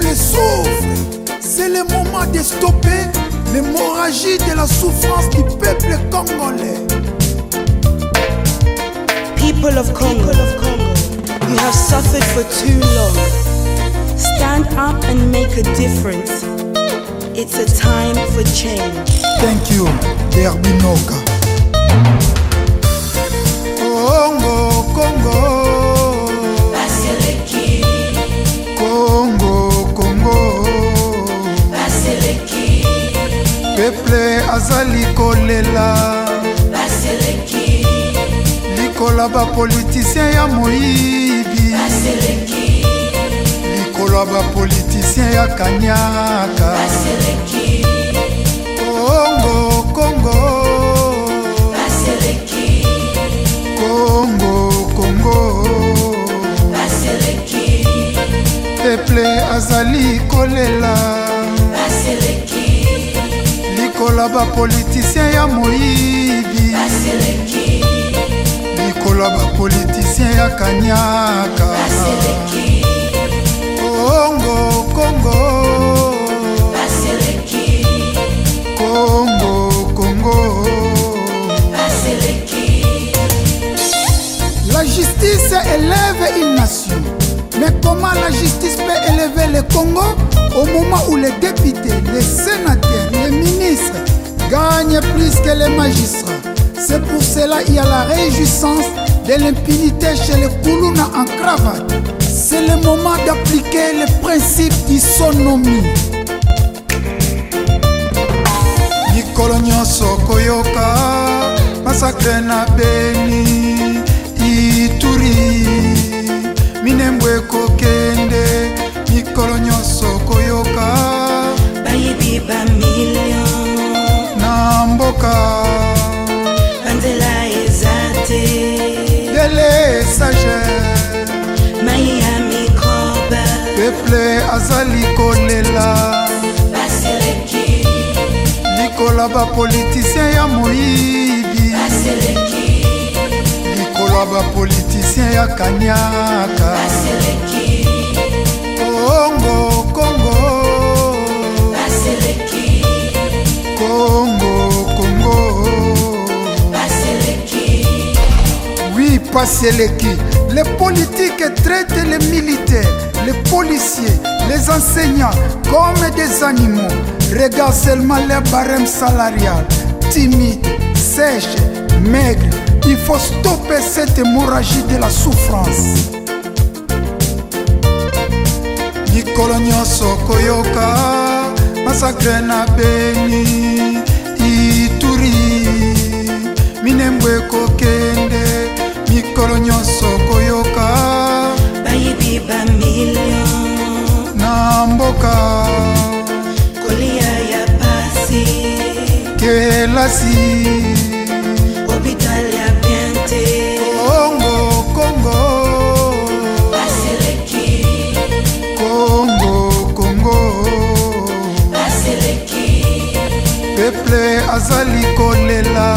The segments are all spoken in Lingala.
peuple souffre. C'est le moment de stopper l'hémorragie de la souffrance du peuple congolais. People of Congo, you have suffered for too long. Stand up and make a difference. It's a time for change. Thank you, Derbinoka. Congo, Congo. Baseleki. Congo, Congo. Baseleki. Peuple azali kolela. Baseleki. Likola ba politicien ya moyibi. Baseleki. Likola ba politicien ya kanyaka. Baseleki. Congo, Congo. Baseleki. Congo, Congo. Baseleki. Peuple azali kolela. Baseleki. Likola ba politicien ya moyibi. Baseleki. Likola ba politicien ya kanyaka. Baseleki. Congo, Congo. Baseleki. Congo, Congo. Baseleki. La justice élève une nation. Mais comment la justice peut élever le Congo au moment où les députés, les sénateurs, les ministres gagnent plus que les magistrats? C'est pour cela qu'il y a la réjouissance de l'impunité chez les Koulouna en cravate. C'est le moment d'appliquer le principe d'isonomie. Mikolo nyonso koyoka masakre na Beni Ituri Minembwe kokende mikolo nyonso koyoka Bayibi ba million na mboka Bandela ezate dele sage Miami Koba peuple azali kolela Baseleki. likola ba politicien ya moyibi Baseleki. likola ba politicien ya kanyaka Baseleki. Congo, Congo. Baseleki. Congo, Congo. Baseleki. Oui, Paseleki. Les politiques traitent les militaires, les policiers, les enseignants comme des animaux. Regarde seulement les barèmes salariales, timides, sèches, maigres. Il faut stopper cette hémorragie de la souffrance. Mikolo nyonso koyoka masakre na Beni Ituri Minembwe kokende mikolo nyonso koyoka Bayibi ba million na mboka Kolia ya pasi kelasi Hospital ya biente Congo, Congo. Baseleki. Congo, Congo. Baseleki. Peuple azali kolela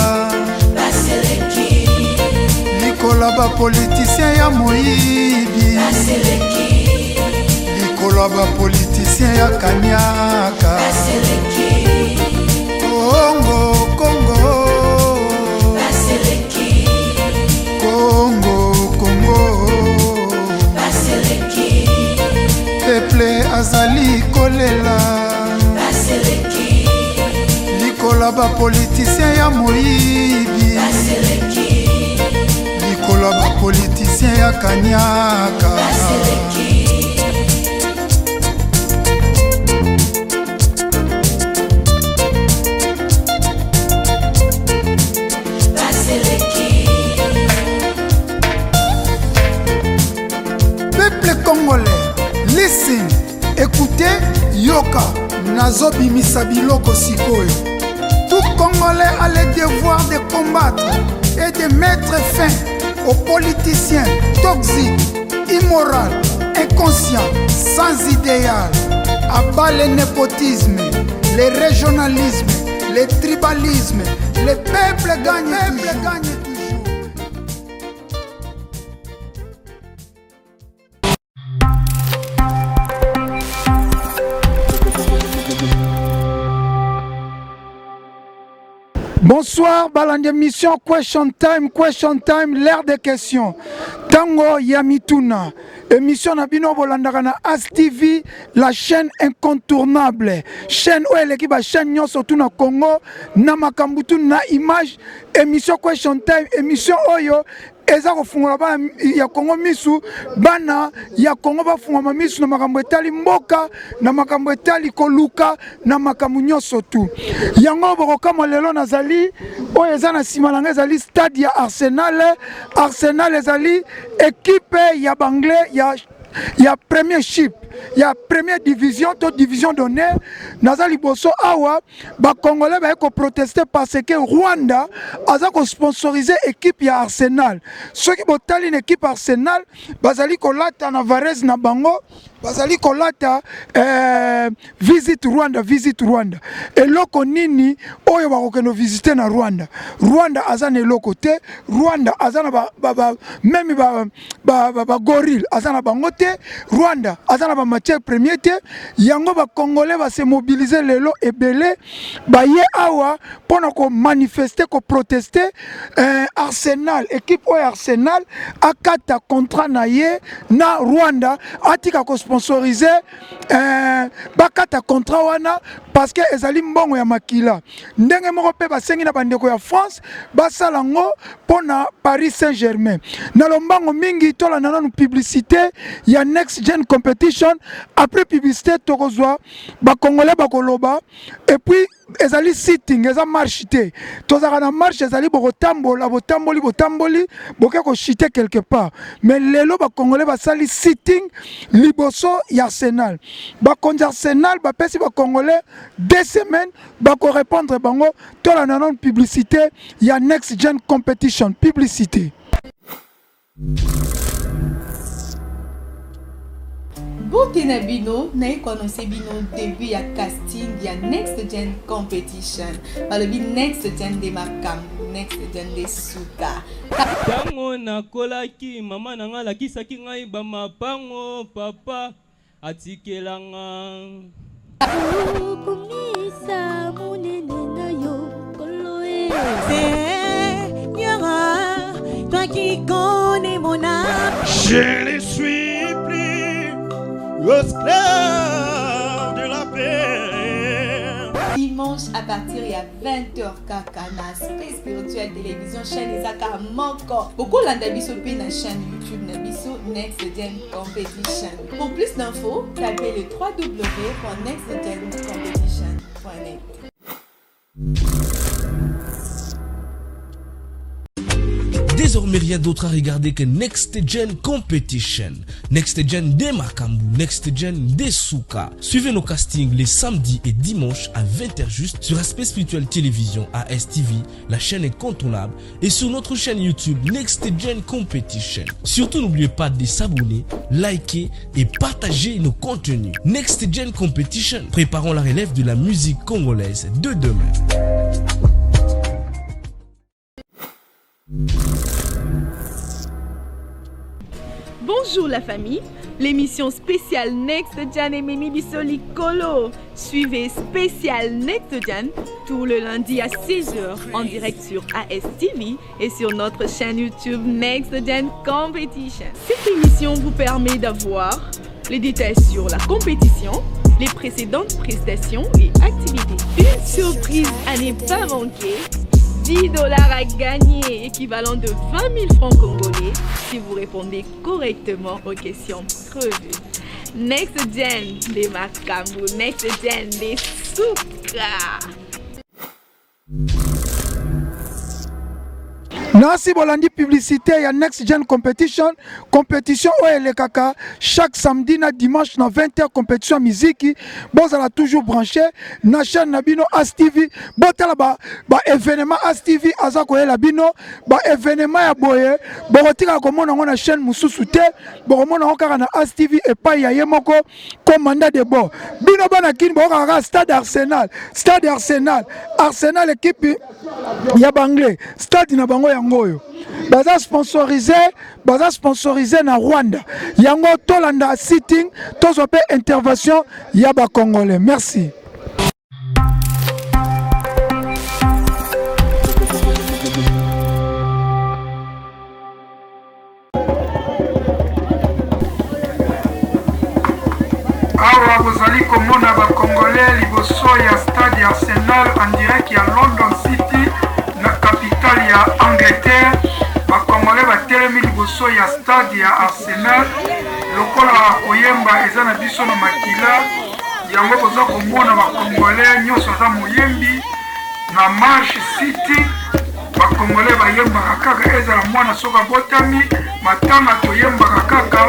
Baseleki. likola ba politicien ya moyibi Baseleki. likola ba politicien ya kanyaka Baseleki. Congo, Congo. Baseleki. Congo, Congo. Baseleki. Peuple azali kolela Baseleki. likola ba politicien ya moyibi Baseleki. likola ba politicien ya kanyaka Baseleki. Baseleki. Peuple congolais, listen, écoutez, yoka, nazobimisa biloko sikoyo. Tout Congolais a le devoir de combattre et de mettre fin aux politiciens toxiques, immoraux, inconscients, sans idéal. Abat le népotisme, le régionalisme, le tribalisme. Le peuple gagne toujours. Bonsoir, balande émission Question Time, l'ère des questions. Tango Yamituna, émission Nabino Bolandagana As TV, la chaîne incontournable. Chaîne où l'équipe a chaîne Nyon surtout na Congo, na Makambutu, na image, émission Question Time, émission Oyo. Eza kofungola ba ya Kongo misu bana ya Kongo bafungola misu na makambo etali mboka na makambo etali koluka na makambo nyonso tu yango bokokama lelo nazali oyo eza na sima nanga ezali stade ya Arsenal ezali équipe ya banglais ya premiership ya première division to division d'honneur naza liboso awa ba congolais ba ko protester parce que Rwanda aza ko sponsoriser équipe ya Arsenal ceux qui botali une équipe Arsenal bazali kolata na Varese na bango bazali kolata visit Rwanda et loko nini oyo ba ko visiter na Rwanda aza na loko te Rwanda aza na même ba gorille aza na bango te Rwanda aza na matière première te yango ba congolais va se mobiliser lelo ebele ba ye awa pona ko manifester ko protester Arsenal équipe o Arsenal akata contrat na ye na Rwanda atika ko sponsoriser bakata contrat wana parce que ezali mbongo ya makila ndenge moko pe basengi na bandeko ya France basala ngo pona Paris Saint-Germain na lombango mingi tola na nanu publicité ya Next Gen Competition après publicité tokozwa ba congolais bakoloba et puis ezali sitting eza marche te tozaka na marche ezali botambola botamboli boke ko chiter quelque part mais lelo ba congolais basali sitting liboso ya Arsenal ba konja Arsenal ba pesi ba congolais 2 semaines ba ko répondre bango tola na non publicité ya Next Gen Competition publicité. Bote na bino na ekonose bino début ya casting ya Next Gen Competition balobi Next Gen de makambo Next Gen de suka tango nakolaki mama nanga lakisaki ngai bamapango papa atikelanga kumisa munene na yo koloe Seigneur, toi qui connais mon âme, Je ne suis plus l'esclave de la paix. dimanche à partir ya 20h kaka na Space Spirituel Télévision chaîne ezaka moko bokolanda biso pe na chaîne YouTube na biso Next Gen Competition. Pour plus d'infos tapez le www.nextgencompetition.net. Désormais rien d'autre à regarder que Next Gen Competition. Next Gen de Makambu, Next Gen de Souka. Suivez nos castings les samedis et dimanches à 20h juste sur Aspect Spirituel Télévision ASTV, la chaîne incontournable, et sur notre chaîne YouTube Next Gen Competition. Surtout n'oubliez pas de s'abonner, liker et partager nos contenus. Next Gen Competition, préparons la relève de la musique congolaise de demain. Bonjour la famille, l'émission spéciale Next Gen et Mimi Bissoli Kolo. Suivez spécial Next Gen tout le lundi à 6h en direct sur ASTV et sur notre chaîne YouTube Next Gen Competition. Cette émission vous permet d'avoir les détails sur la compétition, les précédentes prestations et activités. Une surprise à ne pas manquer. $10 à gagner, équivalent de 20 000 francs congolais, si vous répondez correctement aux questions prévues. Next Gen de Makambu, Next Gen de Souka. Nasi bolandi publicité ya Next Gen Competition oyo elekaka chaque samedi na dimanche na 20h compétition musique bozala toujours branché na chaîne na bino ASTV botala ba événement ASTV aza koyela bino ba événement ya boye bokotika komona ngo na chaîne mususu te bokomona ngo kaka na ASTV epai ya ye moko commandant de bord bino bana kini bokaka stade Arsenal équipe ya banglais stade na bango yango oyo baza sponsorisé na Rwanda yango tolanda sitting tozwa pe intervention ya ba congolais. Merci. awa bozali komona bacongolais liboso ya stade Arsenal en direct ya London City na capitale ya Angleterre. Bacongolais batelemi liboso ya stade ya Arsenal lokola koyemba eza na biso na makila yango boza komona bacongolais nyonso aza moyembi na March City. Bacongolais bayembaka kaka ezala mwana soka botami matanga toyembaka kaka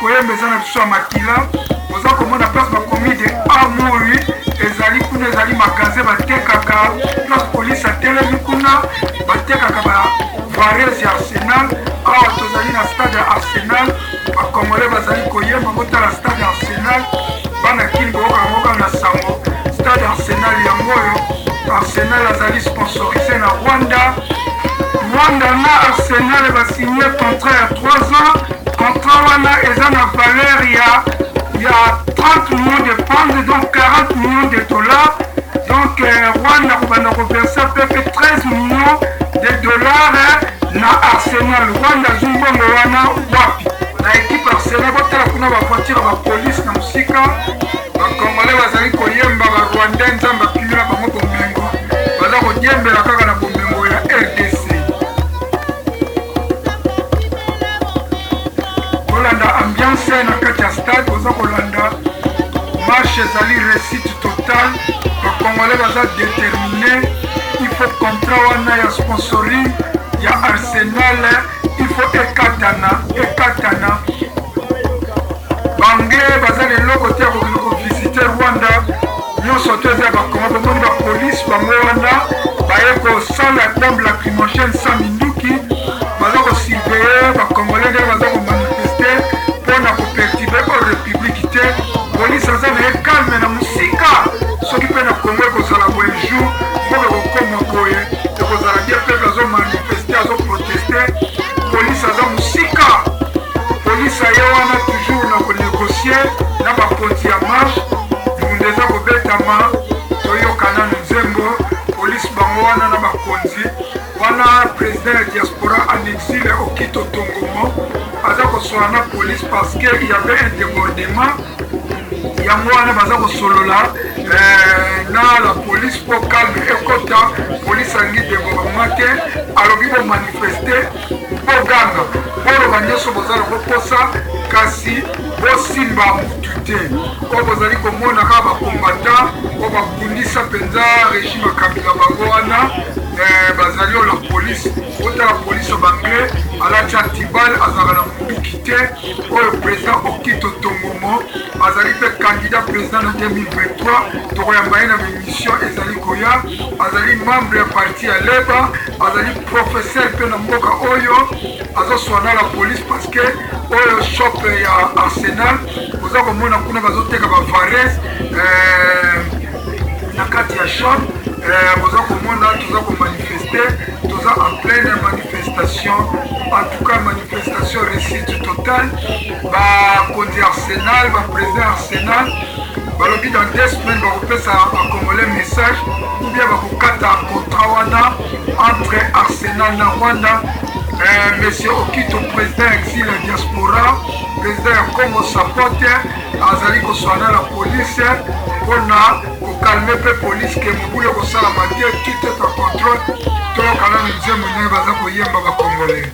koyemba eza na biso ya makila. Boza komona place bakomi de Amuri ezali kuna ezali magasin batekaka place police atelemi kuna batekaka varese ya Arsenal. Awa tozali na stade ya Arsenal bacongolais bazali koyemba botala stade ya Arsenal bana kini boyoka na sango stade Arsenal yango oyo Arsenal azali sponsorisé na Rwanda na Arsenal basigné contrat ya 3 ans. Contrat wana eza na valeur ya 30 millions de pounds donc 40 millions de dollars. Donc Rwanda kobanda koverse pepe 13 millions de dollars na Arsenal. Rwanda zumbongo wana wapi na équipe Arsenal botala kuna bavoiture bapolice na musika bacongolais bazali koyemba barwandais nzambe apimela bango bomengo baza koyembela kaka na bomengo ya RDC. Kolanda ambiance na kati ya stade oza kolanda match ezali réussite total. Bacongolais baza déterminé. Il faut contrat wana ya sponsoring ya Arsenal il faut ekatana bange baza leloko te kovisite Rwanda nyonso to eza bakongo bomoni bapolice bango wana baye kosala bombe lacrymogène sans minduki baza kosurveille bacongolais ndenge baza komanifeste mpona koperturbe o république te. Police aza na ye calme na mosika soki mpe na Congo ekozala boye jour mboka kokoma boye ekozala bien peuple azomanifeste azoproteste. Police aza mosika police aye wana toujours na konégocie na bakonzi ya marche mbunda eza kobetama toyokana na nzembo police bango wana na bakonzi wana. Président ya diaspora en exil Okito Tongomo aza kosola na police parce que il y avait un débordement yango wana baza kosolola na la police po calme ekota police alingi débordement te alobi bomanifeste boganga boloba nyonso bozala koposa kasi bosimba mutu te oyo bozali komona kaka bakombata oyo babundisa mpenza régime akabila bango wana bazali oyo la police otala police banglais alati antibal azalaka na munduki te oyo président Okito Tongomo azali mpe candidat président na 2023 tokoyamba ye na bémission ezali koya azali membre ya parti ya leba azali professeur mpe na mboka oyo azoswana la police parce que oyo shop ya Arsenal oza komona kuna bazoteka bavarese na kati ya shop boza komona toza komanifeste toza en pleine manifestation. En tout cas manifestation réussite totale. Bakonzi Arsenal baprésident Arsenal balobi dans 2 semaines bakopesa bacongolais message ou bien bakokata contrat wana entre Arsenal na Rwanda. Monsieur Okito président exil ya diaspora président ya Congo sapote azali koswana la police mpona kokalme mpe police ke mobulu ekosalama te tout est en contrôle toyokana na nzembo ndenge baza koyemba bacongolais.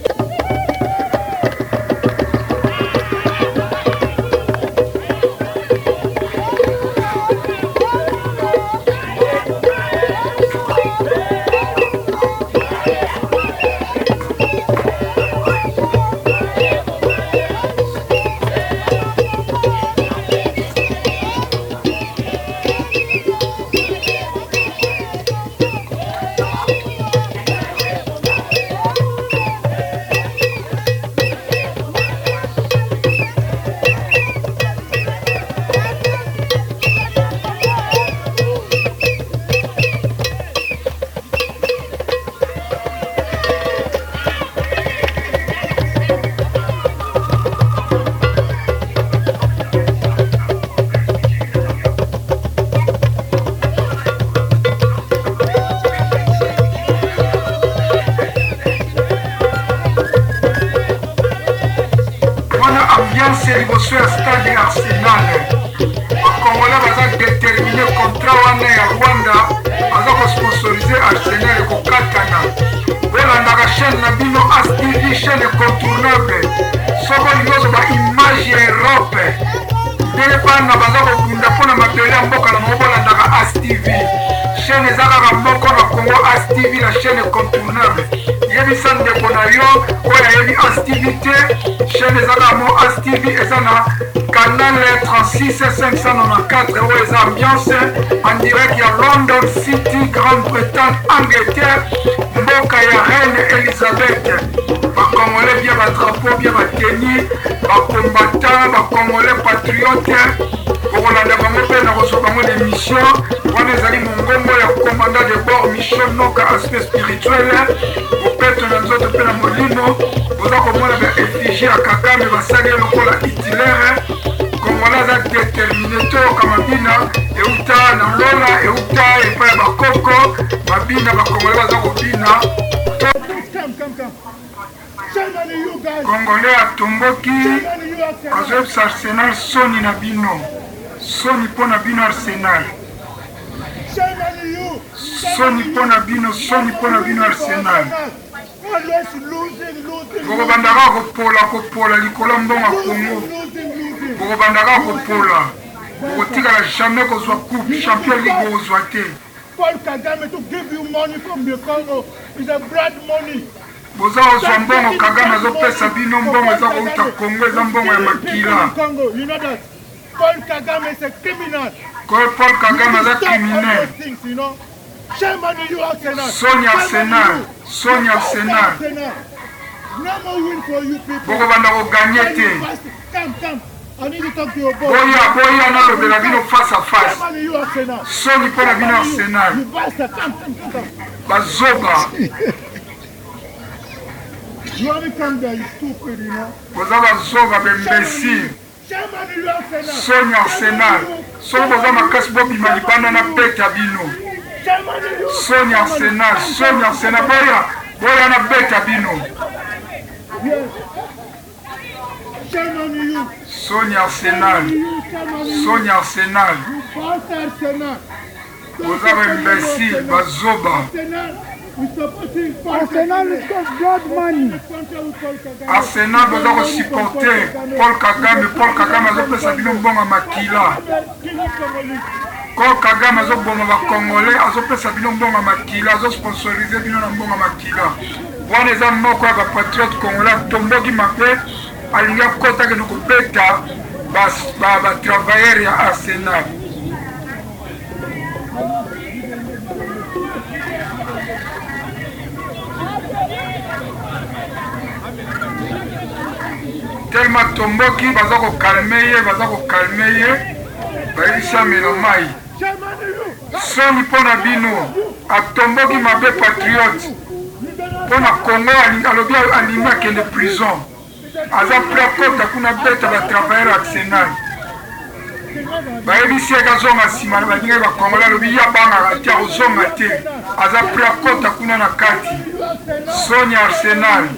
incontournable soko nyonso baimage ya Europe nde bana baza kobunda mpona mabele ya mboka na mobolandaka ASTV chaîne eza kaka moko na Congo ASTV la chaîne incontournable yebisa ndeko na yo oyo ayebi ASTV te chaîne eza kaka mo ASTV eza na canal 36 594 oyo eza ambiance en direct ya London City Grande-Bretagne Angleterre mboka ya Reine Elisabeth bakongolais bia badrapeau bia bateni bacombattant bakongolais patriote okolanda bango mpe na kozwa bango d'émission wana ezali mongongo ya commandant de bord Michel Noka aspect spirituel bopeto na nzoto mpe na molimo boza komona baeffigie ya Kagame basali ye lokola Hitler kongola aza déterminé toyoka mabina euta na lola euta epai ya bakoko mabina bakongolais baza kobina Congolais atomboki azoyebisa Arsenal soni na bino soni mpo na bino Arsenal soni mpo na bino soni mpo na bino Arsenal bokobandaka kopola likolo mbongo ya Congo bokobandaka kopola bokotikala jamais kozwa coupe champion league kozwa te Paul Kagame to give you money from the Congo is a blood money. Boza ozwa mbongo Kagame azopesa bino mbongo eza kouta Congo eza mbongo ya makila. You know that Paul Kagame is a criminal. Paul Kagame aza criminel. Shame on you, Arsenal. Sonia Arsenal. Sonia Arsenal. No more win for you people. Bokobanda koganye te. Come. I need to talk to your boy. Boya nalobela bino face à face. Soni mpo na bino Arsenal. You bastard, come. Bazoba. You want to come there, you stupid, you know. Boza bazoba b'imbécile. Sonia Arsenal. Soki boza makasi bobima libanda na beta bino. Sonia Arsenal. Boya na beta bino. Sonia Arsenal. Boza b'imbécile, bazoba. Arsenal is blood money. Arsenal boza kosupporter Paul Kagame azopesa bino mbongo makila. Paul Kagame azoboma bakongolais azopesa bino mbongo makila azosponsorize bino na mbongo makila. Wana eza moko ya bapatriote congolais atomboki mabe alingi akota kende kobeta batravailleur ya Arsenal. Tellement tomboki baza kokalme ye bayebisi amela mai soni mpo na bino atomboki mabe patriote mpo na Congo alobi alimi akende prison aza pre akota kuna beta batravailleur Arsenal bayebisi eke azonga nsima na baningai bakongolais alobi ya bangaka te akozonga te aza pre akota kuna na kati soni Arsenal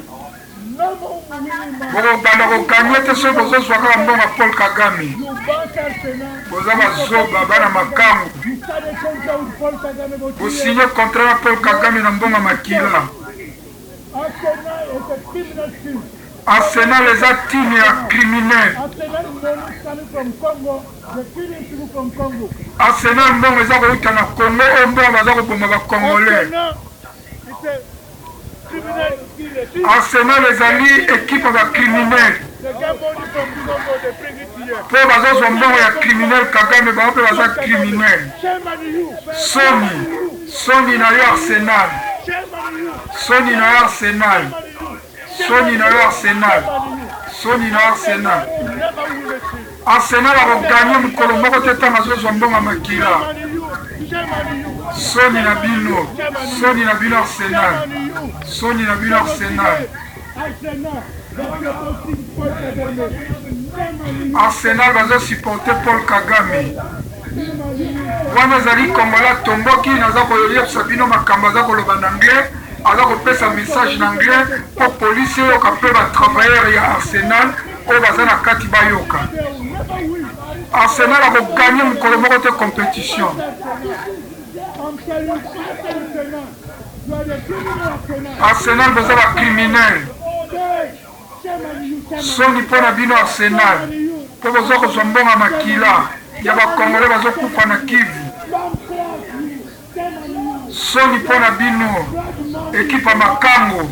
bokobanda kokanye te soki bozozwa kaka mbongo Paul Kagame boza bazoba bana makambo bosinye contrat na Paul Kagame na mbongo makila. Arsenal eza timi ya criminel. Arsenal mbongo eza kouta na Congo oyo mbongo baza koboma bakongolais. Arsenal ezali ekipe ya criminel. Po bazozwa mbongo ya criminel Kagame bango mpe baza criminel. Soni na yo Arsenal. Arsenal akoganye mokolo moko te ntango azozwa mbongo ya makila. Soni na bino Arsenal. Arsenal bazosupporter Paul Kagame. Wana ezali Congolais tomboki naza koyebisa bino makambo aza koloba na anglais aza kopesa message na anglais mpo polisi eyoka mpe batravailleur ya Arsenal oyo baza na kati bayoka. Arsenal akoganye mokolo moko te compétition. Arsenal baza ba criminel. soni mpo na bino Arsenal mpo boza kozwa mbongo makila ya bakongole bazokufa na Kivu. Soni mpo na bino ekipa makango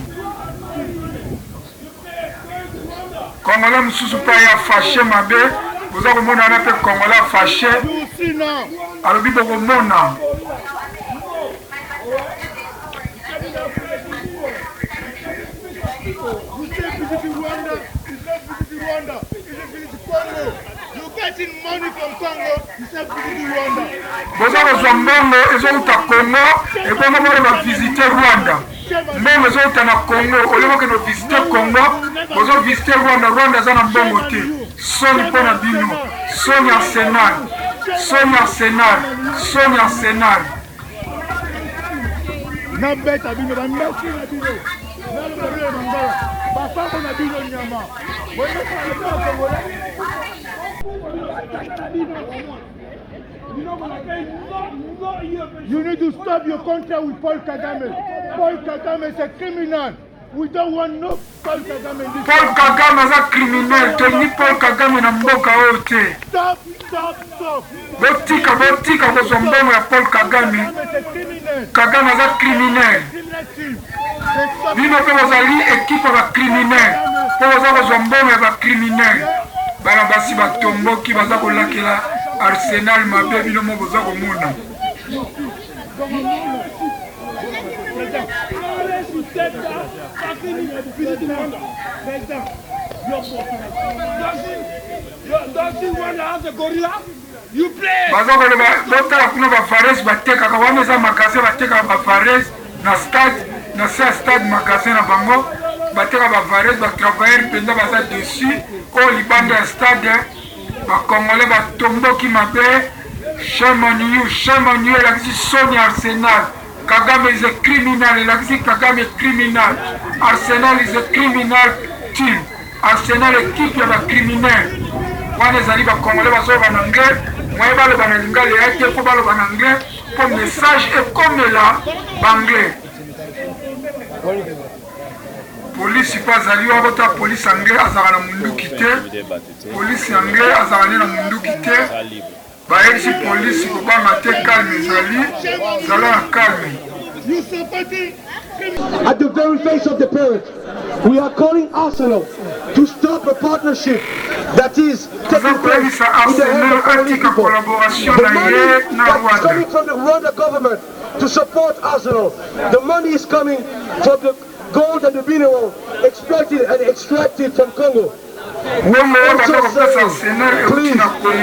Congolais mosusu mpe ya fashe mabe boza komona wana mpe Congolais fashe alobi bokomona. Boza kozwa mbongo ezouta Congo ebongo bole bavisite Rwanda. Mbongo ezouta na Congo oleboke no visite Congo bozo visite Rwanda. Rwanda aza na mbongo te. Soni mpo na bino. Soni Arsenal. Soni Arsenal. Soni Arsenal. Nabeta bino bamesi na bino. Nalobele mangala. Bafako na bino nyama. Bonne You need to stop your contract with Paul Kagame. Paul Kagame is a criminal. We don't want no Paul Kagame in this Paul Kagame is a criminal. Tony Paul Kagame na mboka ote. Stop. Botika kozwa mbongo ya Paul Kagame. Kagame is a criminal. Bino mpe bozali ekipe ya bacriminel mpo baza kozwa mbongo ya bacriminel. Bana basi batomboki baza kolakela Arsenal mabe bino mo boza komona. Baza koloba botala kuna bafares batekaka wana eza magasin batekaka bafares na stade na stade magasin na bango bateka bavares batravailleur mpenza baza dessus oyo libanda ya stade bakongole batomboki mabe. Shame on you elakisi soni Arsenal. Kagame is a criminal. Elakisi Kagame criminal. Arsenal is a criminal team. Arsenal ekipe ya bacriminel wana ezali bakongole bazoba na anglais moye baloba na lingala ya te mpo baloba na anglais mpo message ekomela banglais. Police mpo azali wa bota police anglais azala na munduki te. Police anglais azala na munduki te. Baelisi police kobanga te calme ezali zala na calme. At the very face of the parent, we are calling Arsenal to stop a partnership that is taking place in the hands of only people. The money that is coming from the Rwanda government to support Arsenal, the money is coming from the gold and the mineral exploited and extracted from Congo. We also say, please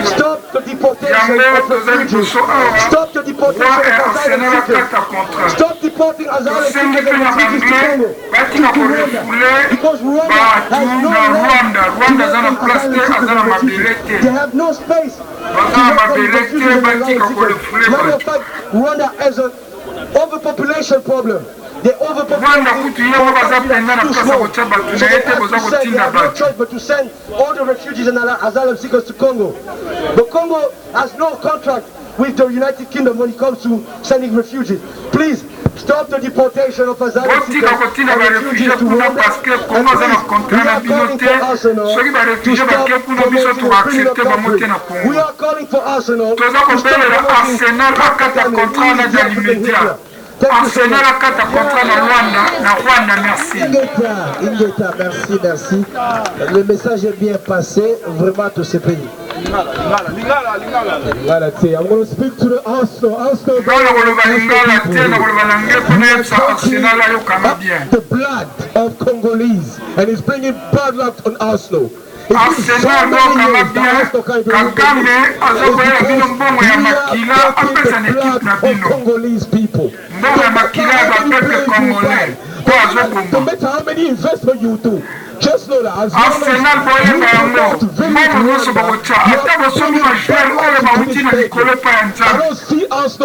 stop the deportation of refugees. Stop the deportation of asylum seekers. Stop deporting asylum seekers and refugees to Congo, to Rwanda, because Rwanda has no land. They have no space to welcome refugees and asylum seekers. Matter of fact, Rwanda has an overpopulation problem. The overpopulation no choice but to send all the refugees and asylum seekers to Congo. But Congo has no contract with the United Kingdom when it comes to sending refugees. Please stop the deportation of asylum seekers and refugees to Rwanda. And please, we are calling for Arsenal to stop promoting. We are calling for Arsenal to stop promoting. Arsenal a 4 contrats na Rwanda, merci. Ingeta, merci. Le message est bien passé, vraiment to ce pays. I'm going to speak to the Arsenal. The blood of Congolese, and he's bringing bad luck on Arsenal. Arsenal dokanga bien Kagame azokoyela bino mbongo ya makila apesa na ekipe na bino mbongo ya makila ya bapeuple congolais po azobomba. Arsenal boyeba yango mbongo nyonso bakotia ata bosomi bajoueur oyo bauti na likolo epai ya nzambe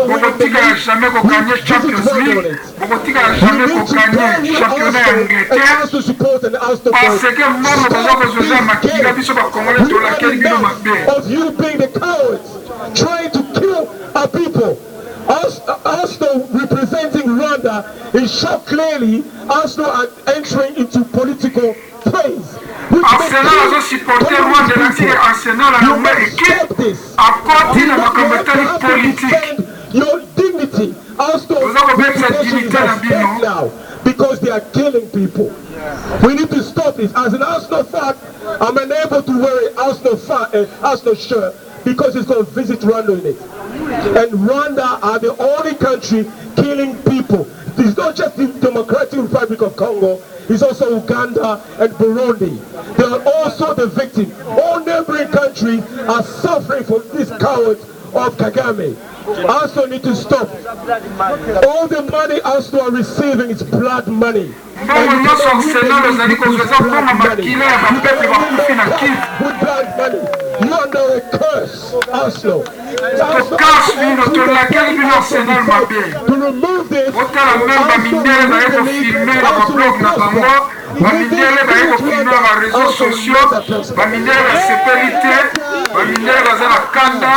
bokotikala jamais kokanye Champions League, bokotikala jamais kokanye championnat ya Angleterre parce que mbongo boza kozozwa makila biso bakongole tolakeli bino mabe. Arsenal representing Rwanda is shocked clearly. Arsenal are entering into political praise. Arsenal a supporté Rwanda et Arsenal a nommé équipe à côté de la communauté politique. Your dignity has to now because they are killing people. We need to stop this. As an Arsenal fan, I'm unable to wear an Arsenal shirt because it's going to visit Rwanda in it. And Rwanda are the only country killing people. It's not just the Democratic Republic of Congo, it's also Uganda and Burundi. They are also the victims. All neighboring countries are suffering from this coward of Kagame. Also need to stop. All the money Arsenal are receiving is blood money. With blood money. You are now a curse, Arsenal. To remove this, bamindele bayekofilme ba réseaux sociaux bamindele ba sécurité bamindele baza na kanda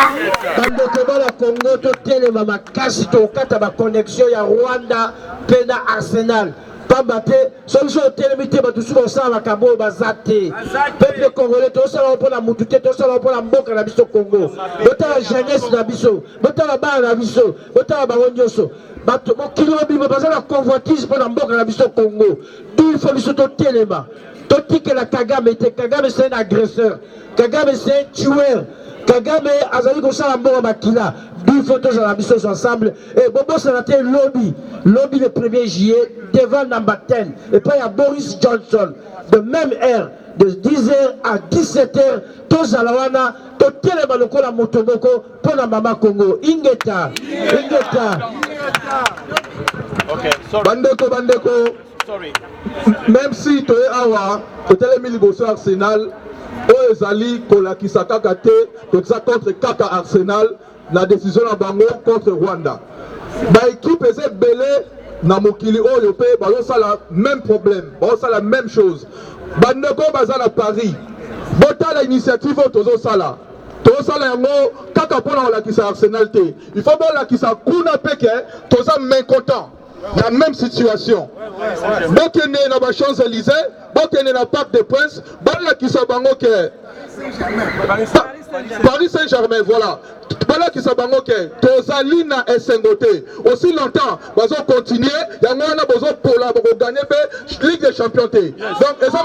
bandeko bana Congo totelema makasi tokata ba connexion ya Rwanda pe na Arsenal pamba te solution otelemi te bato suka osala makambo bazate peuple congolais tosala mpona mutu te tosala mpona mboka na biso Congo botala jeunesse na biso botala bana na biso botala bango nyonso bato mokili mobimba baza na convoitise mpona mboka na biso Congo il faut biso totelema totikela Kagame te. Kagame c'est un agresseur, Kagame c'est un tueur, Kagame azali kosala mboka makila. Il faut tous la mission ensemble et Bobo Sénateur lobby le 1er juillet devant Nambaten et puis il y a Boris Johnson de même heure de 10h à 17h tous à la wana totelema lokola motoboko pour la mama Congo ingeta okay, sorry. bandeko sorry. Même si tu es awa totelemi liboso Arsenal oyo ezali kolakisa kaka te toza contre kaka Arsenal la décision na bango contre Rwanda ba équipe eze belé na mokili oyo pe ba sala même problème ba sala même chose bandeko baza na Paris bota la initiative tozo sala yango kaka pona la kisa Arsenal te il faut bon la kisa kuna peke toza mécontent la même situation bokene na ba Champs-Élysées bokene na Parc des Princes bala kisa bango ke Paris Saint-Germain, voilà. Voilà qui s'abango que Tozalina et Sengote. Aussi longtemps, ils ont continué. Il y a un besoin pour la gagner la Ligue des Champions. Donc, ils ont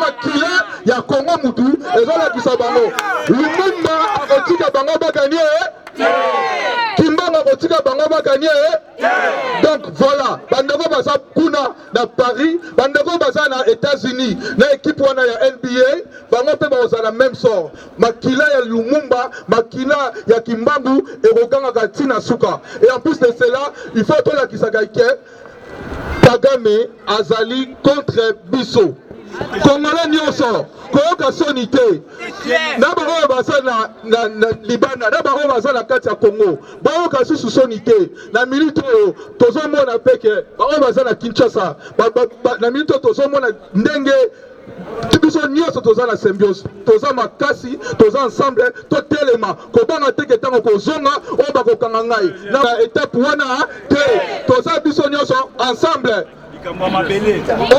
il y a Congo Moutou. Ils ont là qui s'abango. Lumumba, Otika Bango va gagner. Kimbanga, Otika Bango va gagner. Donc, voilà. Bandego Baza Kuna dans Paris. Bandego Baza dans les États-Unis. Dans l'équipe wana ya NBA. Bango pe baza la même sort. Makila ya Lumumba, Makila ya Kimbangu et Roganga Katina Suka. Et en plus de cela, il faut que la Kisagaïke Kagame Azali contre Bisso. Congolais nyonso koyoka soni te na bango baza na Libana na bango baza na kati ya Congo bayoka susu soni te na minute oyo tozomona peke bango baza na Kinshasa na minute oyo tozomona ndenge biso nyonso toza na symbiose toza makasi toza ensemble totelema kobanga teke ntango kozonga oyo bakokanga ngai na étape wana te toza biso nyonso ensemble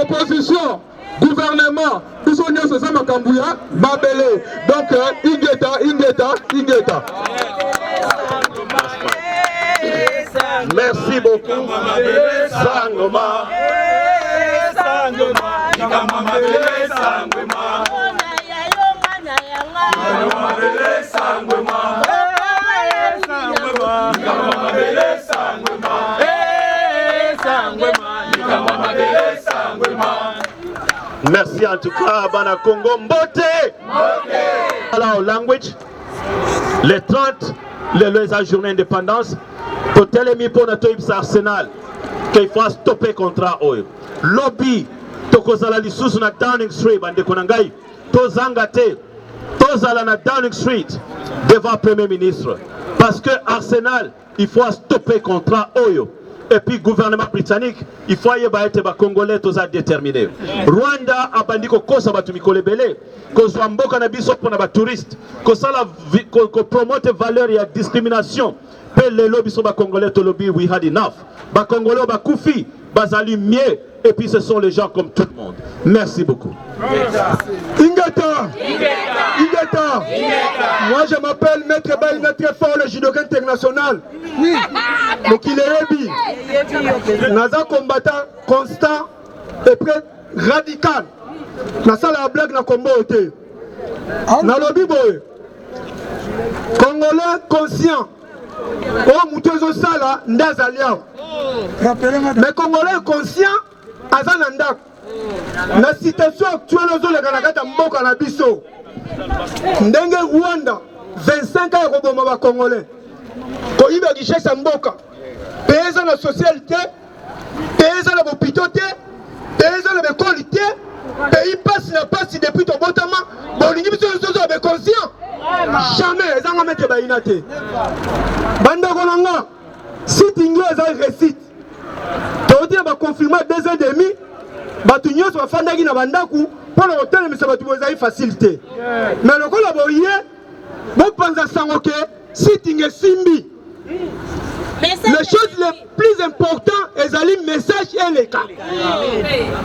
opposition gouvernement biso nyonso eza makambo ya mabele donc ingeta merci beaucoup Sangoma merci en tout cas Bana Congo Mbote alors language les 30 les journée d'indépendance pour télémi pour notre Arsenal qu'il faut stopper contrat oyo lobby tokozala lisusu na Downing Street bande konangai tozanga te tozala na Downing Street devant Premier ministre parce que Arsenal il faut stopper contrat oyo et puis gouvernement britannique il faut y être ba congolais toza déterminé Rwanda abandi ko kosa batu mikolo belé ko zwamboka na biso pona ba touriste ko sala ko promote valeur ya discrimination pe lelo biso ba congolais to lobby we had enough ba congolais ba kufi bazali mieux et puis ce sont les gens comme tout le monde. Merci beaucoup. Ingeta. Moi je m'appelle Maître Baïna très fort, le judoka international. Oui. Donc il est Ebi. Naza combattant constant et prêt radical. Nasa la blague na combat ote. Na lobby boy. Congolais conscient. Oh Moutezo Sala Ndazalia. Mais Congolais conscient Azananda. La situation actuelle aux Oléganagata Mboka na biso. Ndenge Rwanda 25 ans Roboma ba Congolais. Koyiba richesse Mboka. Paysan la socialité, paysan la hôpital, paysan la qualité, pays passe la passe depuis ton botama. Bon lingi biso zozo be conscient. Jamais ezanga mettre bainate. Banda konanga si tinglo eza récite. Todi ba confirmer 2 ans et demi. Batu nyonso bafandaki na bandaku pona hotelemisa batu bozali facilité. Mais lokola boye bo panza sango ke sitting simbi. Les choses les plus importantes ezali message et les cas.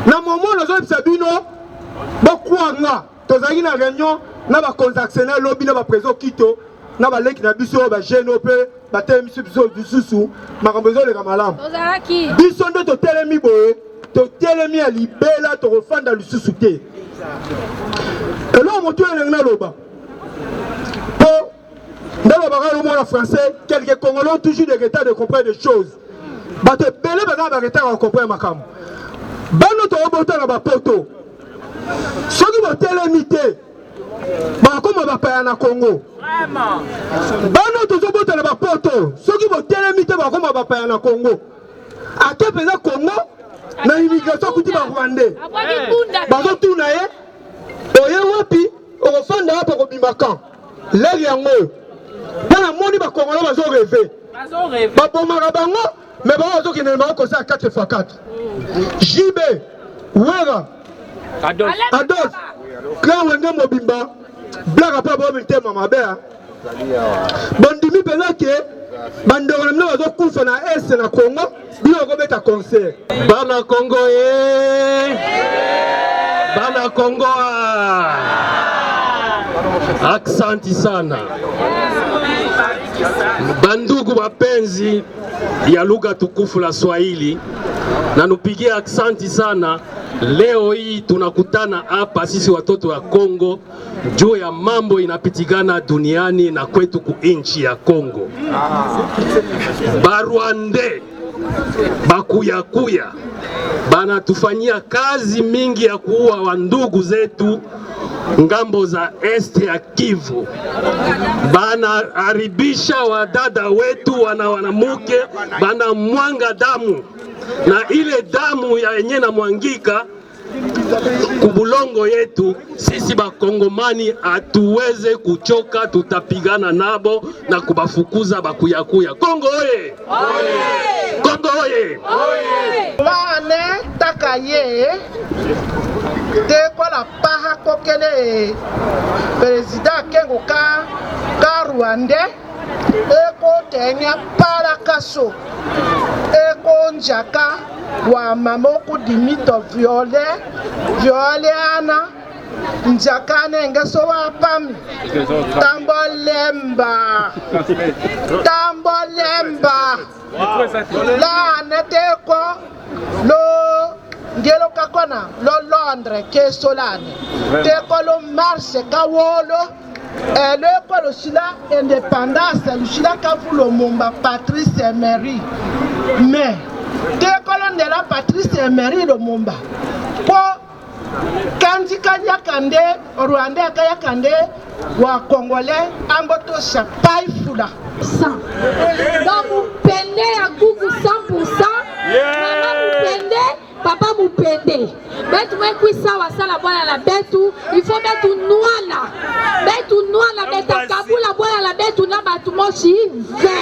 Na moment lozo bisabino bokwanga tozali na réunion na ba transactionnaire lobby na ba président Kito na ba leki na biso ba jeune pe ba temi biso bisusu makambo zo le kamalam. Tozalaki biso ndo to telemi boye. Telemi à libéla, te refanda le sous-souté. Et là, on tue un loba. Pour, dans le barrage au monde français, quelques Congolais ont toujours des retards de comprendre des choses. Bah, te belé, bah, des retards à comprendre ma cam. Bah, nous, te remonter dans ma poteau. Ceux qui vont télémiter, bah, comme on va payer en Congo. Vraiment. Bah, nous, te remonter dans ma poteau. Ceux qui vont télémiter, bah, comme on va payer en Congo. À quel pays Congo? Na immigration kuti ba Rwandais bazo tuna ye oye wapi okofanda hapa ko bimakan leli yango pona moni ba Congolais bazo rêver ba bomaka bango mais bazo kene ba ko sa 4x4 JB Wera Adolphe Claire Wenge Mobimba blaga pa bo mitema mabea bondimi penake bandeko na mna bazo kufa na est na Congo bio ko beta concert Bana Congo Bana Congo Aksanti sana bandugu wapenzi ya lugha tukufu la Swahili na nupigie aksanti sana. Leo hii tunakutana hapa sisi watoto wa Kongo juu ya mambo inapitikana duniani na kwetu kuinchi ya Kongo. Barwande bakuyakuya bana tufanyia kazi mingi ya kuua wandugu zetu ngambo za este ya Kivu. Bana haribisha wadada wetu wanamuke, bana mwanga damu, na ile damu ya yenye na mwangika kubulongo yetu. Sisi bakongomani hatuweze kuchoka, tutapigana nabo na kubafukuza bakuyakuya. Kongo oye! Kongo oye! Bane takaye de kwa la paha kokele président Kengo ka Rwanda eko tenya para kaso eko njaka wa mamoku dimito viole ana njaka nenge so wa pami tambolemba la neteko lo ngelo kakona lo Londres ke solane teko lo marche kawolo le ko lo sila indépendance lo sila kavulo momba Patrice Emery mais teko lo ndela Patrice Emery lo momba po kanji kanya kande Rwanda kaya kande wa Congolais amboto chapai fula donc mupende ya kuku 100%. Mama mupende, papa mupende. Betu mekwisa wasala bwana la betu, il faut betu nuana beta kabula bwana la betu na batu moshi ve.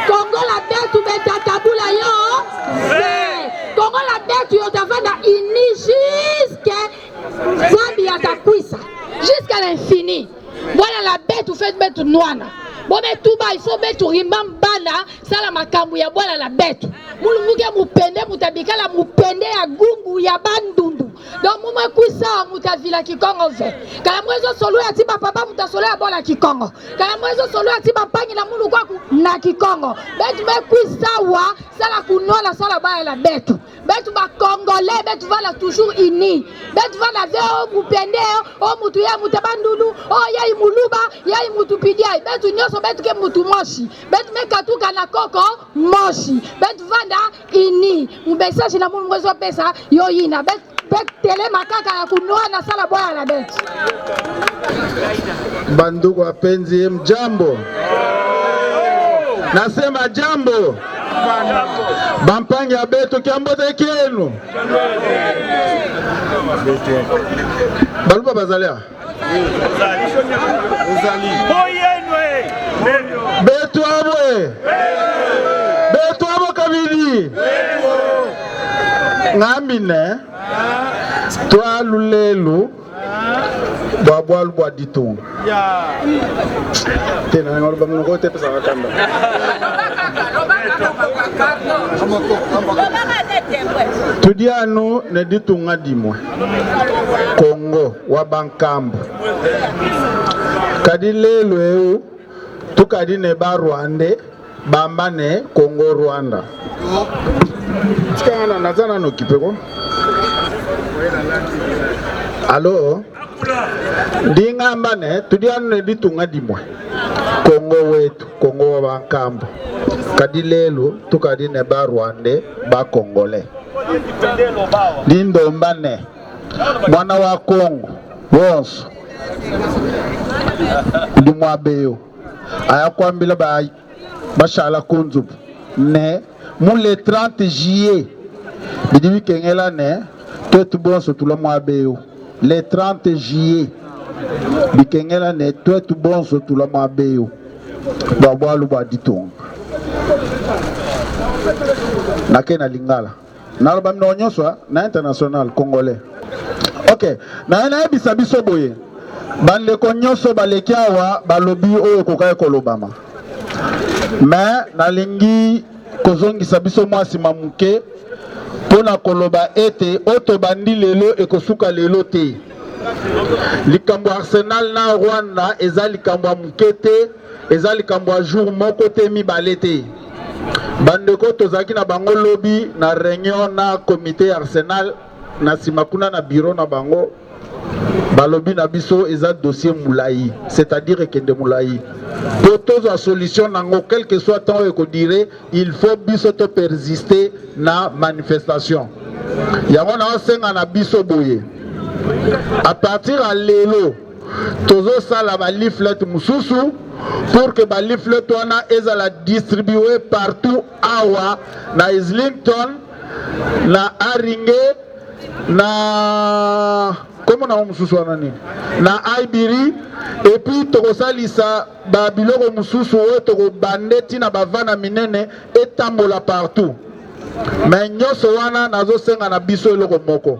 Congo la betu beta kabula yo ve. Congo la betu yo tavanda ini jusqu'à Zambia takwisa jusqu'à l'infini. Voilà la betu fait betu nuana. Bon mais tout bas il faut mettre rimam bana ça la makambu ya bwana la bête. Mulunguke mupende mutabikala mupende ya gungu ya bandundu. Donc moi kuisa mutavila kikongo ve. Kala mwezo solo ya tiba papa mutasolo ya bola kikongo. Kala mwezo solo ya tiba pangi na mulu kwa na kikongo. Betu me kuisa wa sala kunola sala ba la bête. Betu ba congolais betu vala toujours unis. Betu vala ve o mupende o mutu ya mutabandundu o ya imuluba ya imutupidia. Betu nyoso betu ke mutu moshi. Betu me katuka na koko moshi. Betu vanda ini. Mbesashi na mulu mwezo pesa yo ina. Tele makaka ya kunoa na sala boya la beti. Bandugu wapenzi, mjambo. Nasema jambo. Bampangi ya beto kiambote kienu. Baluba bazalia. Beto abwe. Beto abo kabili. Ngamine. Toi lulelu babwalu bwa ditunga tena ngalo bamungo te pesa kamba tudiano ne ditunga dimwe Kongo wa bankambo kadilelo eu tukadi ne ba Rwanda bamba ne Kongo Rwanda tikana nazana no kipeko. Allo Dinga mbane tudiane ditunga dimwe Kongo wetu Kongo wa bankambo kadilelo tukadine ba Rwanda ba Kongole Dindo mbane mwana wa Kongo wonso dimwabeyo ayakwambila ba mashala kunzubu ne mule 30 juillet bidibi kengela ne tout bon sur tout le mois béo le 30 juillet bikengela ne tout bon sur tout le mois béo babwalu ba ditonga nakena lingala nalo ba mnonyoso na international congolais. OK na ebisa biso boye banle konyoso balekiawa balobi oyo kokaye kolobama mais nalingi kozongisa biso mwasi mamuke pona koloba ete oto bandi lelo ekosuka lelo te likambo Arsenal na Rwanda eza likambo mukete eza likambo jour moko te mibale te bandeko tozaki na bango lobby na réunion na comité Arsenal na simakuna na bureau na bango balobi na biso eza dossier moulayi c'est-à-dire kende moulayi pour tous la solution nango quel que soit temps et qu'on dirait il faut biso to persister na manifestation yango na senga na biso boye à partir à lelo tozo sala ba leaflet mususu pour que ba leaflet wana ezala distribuer partout awa na Islington na Aringe na comment on a mususu wana nini na Aibiri et puis tokosalisa ba biloko mususu oyo tokobandeti na bavana minene etambola partout mais nyoso wana nazo senga na biso eloko moko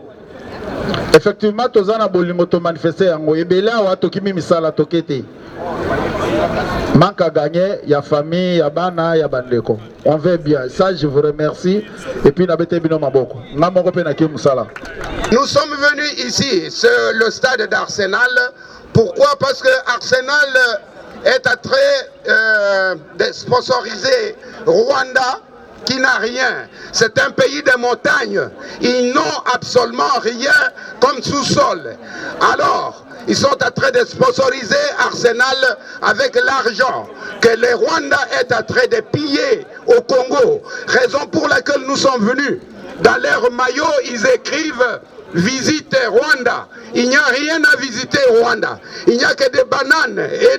effectivement tozana bolingo to manifester yango ebele awa tokimi misala tokete manque à gagner ya famille ya bana ya bandeko on veut bien ça je vous remercie et puis nabete bino maboko ngamoko pe na ki musala. Nous sommes venus ici sur le stade d'Arsenal. Pourquoi? Parce que Arsenal est très sponsorisé Rwanda qui n'a rien. C'est un pays de montagne. Ils n'ont absolument rien comme sous-sol. Alors, ils sont en train de sponsoriser Arsenal avec l'argent que le Rwanda est en train de piller au Congo. Raison pour laquelle nous sommes venus. Dans leur maillot, ils écrivent visite Rwanda. Il n'y a rien à visiter Rwanda. Il n'y a que des bananes et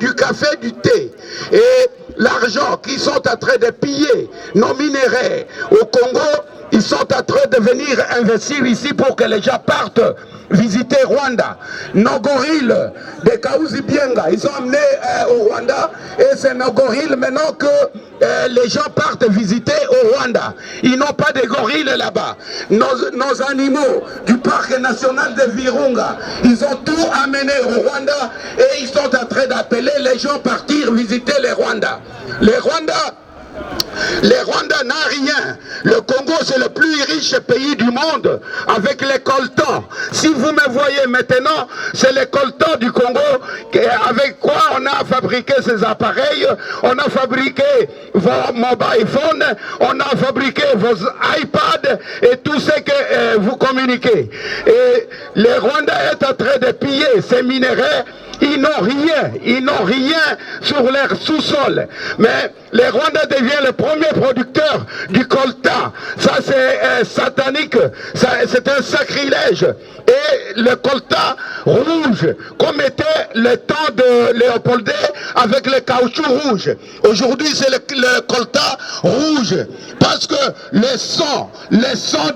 du café, du thé. Et l'argent qu'ils sont en train de piller nos minéraux au Congo, Ils sont en train de venir investir ici pour que les gens partent visiter Rwanda. Nos gorilles de Kaouzi Bienga, ils ont amené au Rwanda et c'est nos gorilles maintenant que les gens partent visiter au Rwanda. Ils n'ont pas de gorilles là-bas. Nos animaux du parc national de Virunga, ils ont tout amené au Rwanda et ils sont en train d'appeler les gens partir visiter les Rwanda. Les Rwandais n'ont rien. Le Congo, c'est le plus riche pays du monde avec les coltans. Si vous me voyez maintenant, c'est les coltans du Congo avec quoi on a fabriqué ces appareils. On a fabriqué vos mobile phones, on a fabriqué vos iPads et tout ce que vous communiquez. Et les Rwandais sont en train de piller ces minéraux. Ils n'ont rien sur leur sous-sol. Mais les Rwandais deviennent le premier producteur du coltan. Ça c'est satanique, c'est un sacrilège. Et le coltan rouge, comme était le temps de Léopoldé avec le caoutchouc rouge. Aujourd'hui c'est le coltan rouge. Parce que le sang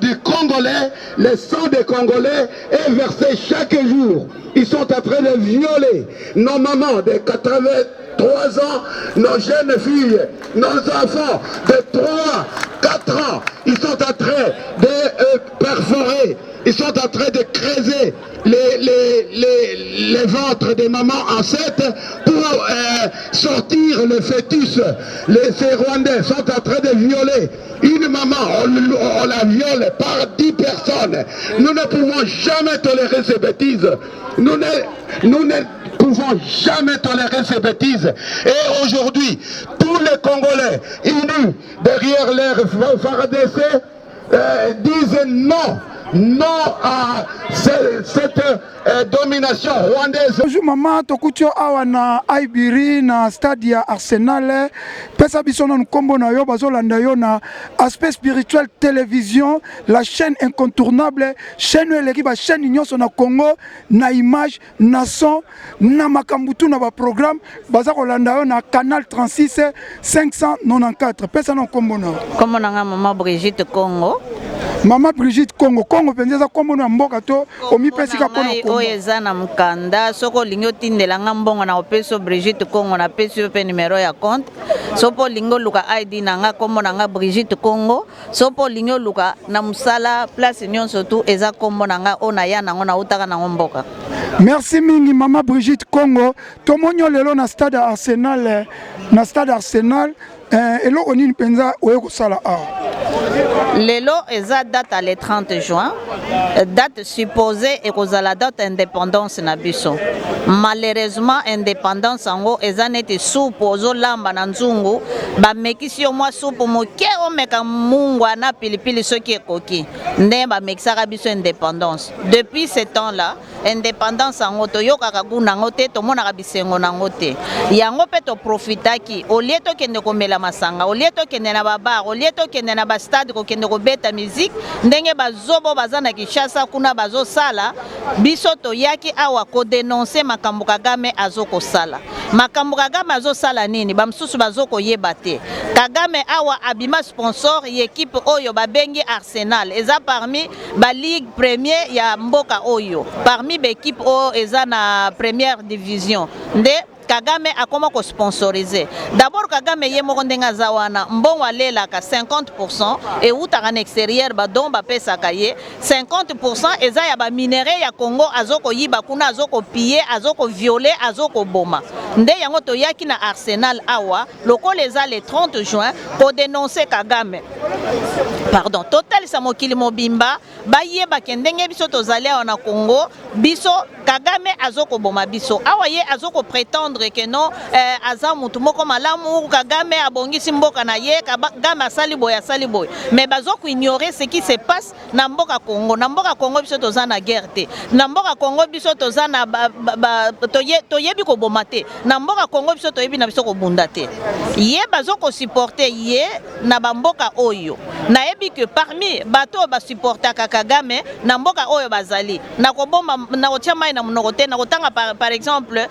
du Congolais, le sang des Congolais est versé chaque jour. Ils sont en train de violer nos mamans de 83 ans, nos jeunes filles, nos enfants de 3, 4 ans. Ils sont en train de perforer, ils sont en train de creuser les ventres des mamans enceintes pour sortir le fœtus. Ces Rwandais sont en train de violer une maman, on la viole par 10 personnes. Nous ne pouvons jamais tolérer ces bêtises. Nous ne pouvons jamais tolérer ces bêtises. Et aujourd'hui, tous les Congolais unis derrière leur FARDC disent non. Non à cette domination rwandaise. Bonjour maman, tokutio awa na Aibiri na stade ya Arsenal. Pesa biso na nkombo na yo bazolanda yo na aspect spirituel télévision, la chaîne incontournable, chaîne eleki ba chaîne nyonso na Congo na image, na son, na makambutu na ba programme baza kolanda yo na canal 36 594. Pesa na nkombo na. Kombo na nga maman Brigitte Congo. Mama Brigitte Congo, Congo penza kombo na mboka to omi pesika kono Congo. Oyo eza na mukanda soko lingo tindela nga mbongo na opeso Brigitte Congo na pesi pe numero ya compte. Sopo lingo luka ID na nga kombo na nga Brigitte Congo. Sopo lingo luka na musala place nyonso tu eza kombo na nga ona ya nango na utaka na mboka. Merci mingi Mama Brigitte Congo. Tomonyo lelo na stade Arsenal eloko nini penza oye kosala a. Lelo eza date le 30 juin, date supposée et kozala date indépendance na biso. Malheureusement indépendance ango eza neti soupe ozolamba na nzungu ba mekisi yo mwa soupe moke omeka mungwa na pilipili soki ekoki nde ba mekisaka biso indépendance. Depuis ce temps-là, indépendance ango toyokaka kuna ngo te tomonaka bisengo nango te. Yango pe to profitaki olie to kende komela masanga, olie to kende na ba bar, olie to kende na ba stade ko kende ko beta musique ndenge bazobo baza na Kinshasa kuna bazo sala biso toyaki awa ko dénoncer makambo Kagame azoko sala. Makambo Kagame azo sala nini bamsusu bazoko yeba te. Kagame awa abima sponsor l'équipe oyo babengi Arsenal eza parmi ba ligue premier ya mboka oyo, parmi l'équipe oyo eza na première division nde Kagame a comment sponsoriser. D'abord Kagame ye moko ndenga zawana mbongo alelaka 50% et utaka na extérieur ba don ba pesa kaye 50% eza ya ba minéraux ya Congo azoko yiba kuna azoko piller azoko violer azoko boma. Nde yango to yaki na Arsenal awa lokolo eza le 30 juin pour dénoncer Kagame. Pardon, total sa mokili mobimba ba yeba kendenge biso tozali na Congo biso Kagame azoko boma biso awa ye azoko prétendre que non aza mutu moko malamu Kagame abongisi mboka na ye Kagame asali boya mais bazoko ignorer ce qui se passe na mboka Congo. Na mboka Congo biso toza na guerre te, na mboka Congo biso toza na toyebi ko boma te, na mboka Congo biso toyebi na biso ko bunda te. Ye bazoko supporter ye na bamboka oyo na yebi que parmi bato ba supporter Kagame na mboka oyo bazali na kobomba na kotiama na mnokote na kotanga par exemple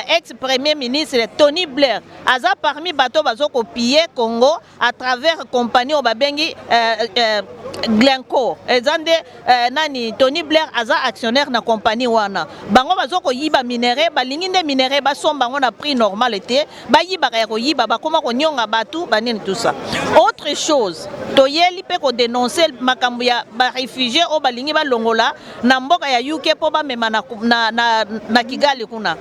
ex-premier ministre Tony Blair aza parmi bato bazoko piller Congo à travers compagnie au babengi Glencore ezande nani Tony Blair aza actionnaire na compagnie wana bango bazoko yiba minéraux balingi nde minéraux basomba ngo na prix normal été ba yiba ka ko yiba ba koma ko nyonga batu banini tout ça. Autre chose toyeli pe ko dénoncer makambo ya ba réfugiés o balingi ba longola na mboka ya UK po ba mema na Kigali kuna.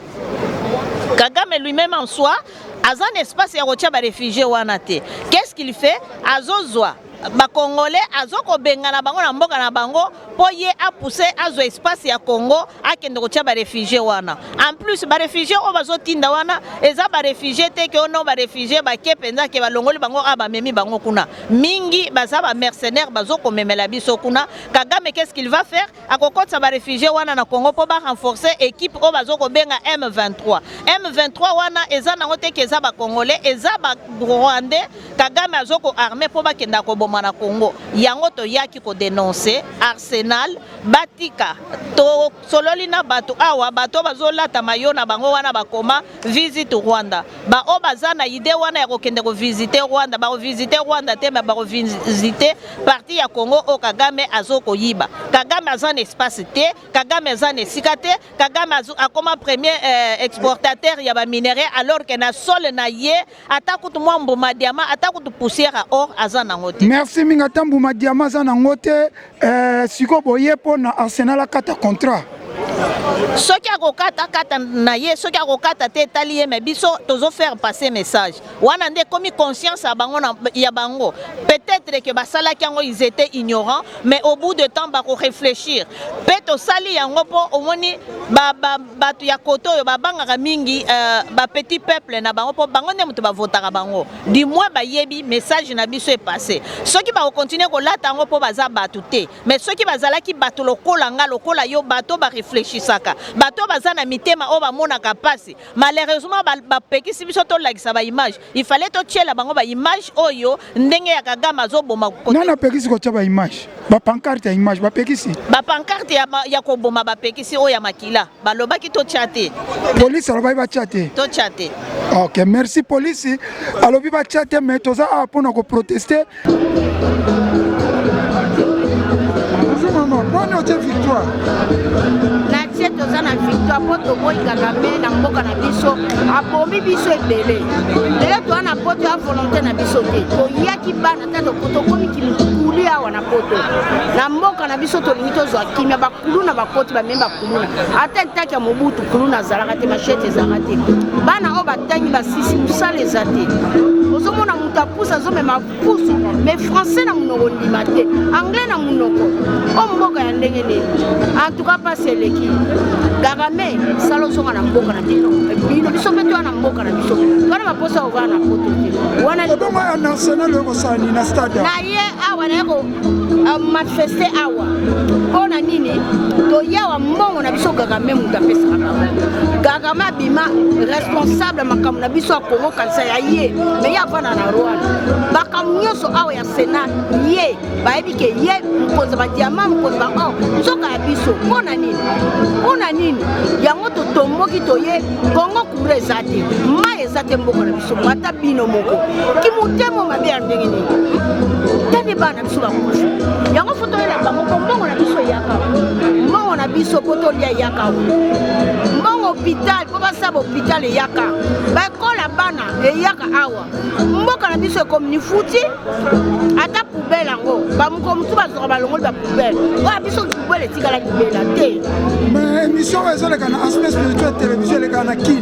Kagame lui-même en soi a un espace ya rotia ba réfugiés wana te. Qu'est-ce qu'il fait? Azozwa ba Congolais azoko benga na bango na mboka na bango po ye a poussé azo espace ya Congo akende ko tia ba réfugiés wana. En plus ba réfugiés o bazo tinda wana eza ba réfugiés te ke ono ba réfugiés ba ke penza ke ba longoli bango aba memi bango kuna. Mingi baza ba mercenaires bazo ko memela biso kuna. Kagame qu'est-ce qu'il va faire? Akokotsa ba réfugiés wana na Congo po ba renforcer équipe o bazo ko benga M23. M23 wana eza na ngote ke eza ba Congolais eza ba Rwandais. Kagame azoko armée po ba kenda ko na Congo yango to yaki ko dénoncer Arsenal batika to sololi na bato awa bato bazolata mayo na bango wana bakoma visit Rwanda ba o bazana ide wana ya kokende ko visiter Rwanda ba ko visiter Rwanda te ba ko visiter parti ya Congo o Kagame azoko yiba. Kagame azana espace te, Kagame azana sikate, Kagame akoma premier exportateur ya ba minéraux alors que na sol na ye atakutu mwambo madiama atakutu poussière or azana ngote. Merci Mingatambu Madiama Zanangote, siko boye po na Arsenal akata contrat. Soki akokata kata na ye soki akokata te tali ye me biso tozo faire passer message wana nde komi conscience ya bango na ya bango peut-être que basala kango ils étaient ignorants mais au bout de temps ba ko réfléchir peto sali yango po omoni batu ya koto yo babanga mingi ba petit peuple na bango po bango ne mutu ba votaka bango du moins ba yebi message na biso est passé soki ba continuer ko lata yango po baza batu te mais soki bazala ki batu lokola nga lokola yo bato ba réfléchisaka bato bazana mitema o ba mona kapasi malheureusement ba pekisi biso to like sa ba image il fallait to tiela bango ba image oyo ndenge ya Kagame zo boma ko nana pekisi ko tia ba image ba pancarte ya image ba pekisi ba pancarte ya ko boma ba pekisi o ya makila baloba ki to chate police aloba ba chate to chate. OK, merci police alobi ba chate mais toza a pona ko protester. Bonne victoire. La tienne toza na victoire poto boy Kagame na mboka na biso abomi biso ebele. Lelo to na poto ya volonté na biso te. To yaki bana tando poto komi kimikuli awa na poto. Na mboka na biso to limito zo kimia bakulu na bakoti ba memba kuluna. Ata ntaki ya Mobutu kuluna zalaka te machete zakate. Bana o batangi ba sisi musale zate. Ozomona mutapusa zo mema pusu mais français na munoko ndimate. Anglais na munoko. O mboka ya ndenge nini. En tout cas pas c'est l'équipe. Kagame salo zonga na mboka na tino. Bino biso beto na mboka na biso. Wana maposa ovana poto te. Wana le bongo ya national le kosani na stade. Na ye awa na ko manifester awa. Pona nini? To yawa mbongo na biso Kagame mutapesa kaka. Kagame bima responsable makamu na biso Kongo kanisa ya ye. Me ya vana na Rwanda. Bakamu nyoso awa ya Sénat ye. Baebi ke ye mpoza ba diamant mpoza ba or. Soka ya biso pona nini? Pona nini? Yango to tomboki to ye Kongo kure zate. Ma ezate mboka na biso mata bino moko. Kimutemo mabe ya ndenge nini? Tani bana biso ba kufu. Yango foto ela ba moko mbongo na biso yaka. Mbongo na biso poto lia yaka. Mbongo hôpital po basaba hôpital yaka. Ba kola bana e yaka awa. Mboka na biso comme ni futi ata poubelle yango. Ba moko mutu bazoka balongo ba poubelle. Wa biso poubelle tikala kibela te. Mais émission ezole kana aspect spirituel télévision le kana kin.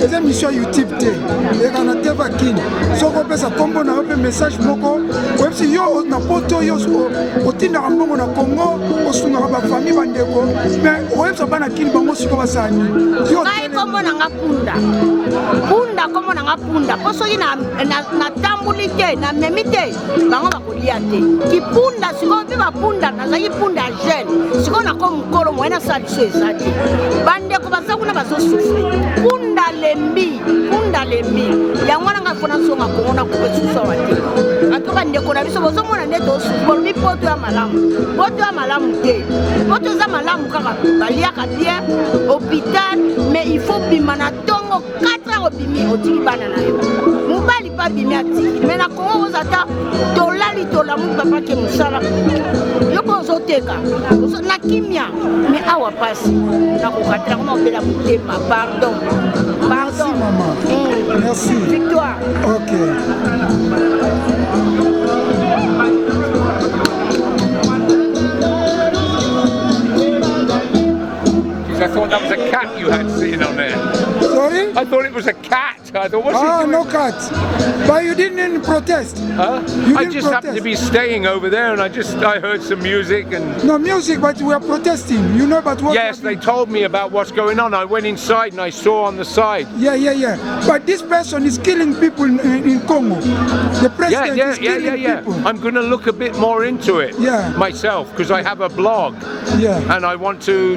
Les émissions YouTube te. Le kana teva kin. Soko pesa kombo na ope message moko. Web si yo na poto yo otinda mbongo na Congo osunga ba famille bandeko. Mais web so bana kin bango siko basani. Yo kombo na ngapunda. Punda kombo na ngapunda. Poso ina na tambulite na memite bango bakolia te. Kipunda siko biba punda na zayi punda jeune. Siko na ko mkolo mwena sadiso ezati. Bande ko baza kuna bazo souffrir. Punda lembi yango na ngafona songa ko na ko besusa wate. Atoka ndeko na biso bozo mona neto souffrir mi poto ya malamu te. Poto za malamu kaka baliaka bien hôpital mais il faut bimana tongo 4 heures bimi otiki bana na yo. Mobali pa bimi atiki mais na Congo ozata dolali to tolamuki papa ke mosala yoko ozoteka na kimia mais awa pasi nakokatela koma obela motema pardon. Merci maman. Merci. Victoire. Ok. I thought that was a cat you had sitting on there. Sorry? I thought it was a cat. I thought, what's he doing? No cat. But you didn't protest. Huh? I just happened to be staying over there, and I heard some music and. No music, but we are protesting. You know about what? Yes, they told me about what's going on. I went inside and I saw on the side. Yeah. But this person is killing people in Congo. The president is killing people. I'm going to look a bit more into it myself because I have a blog. Yeah. And I want to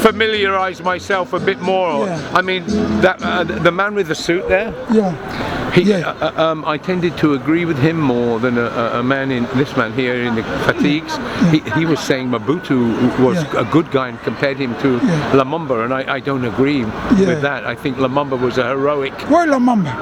familiarize myself a bit more. I mean, that the man with the suit there. Yeah. I tended to agree with him more than a man in this man here in the fatigues. He was saying Mobutu was a good guy and compared him to Lumumba, and I don't agree with that. I think Lumumba was a heroic. Why Lumumba?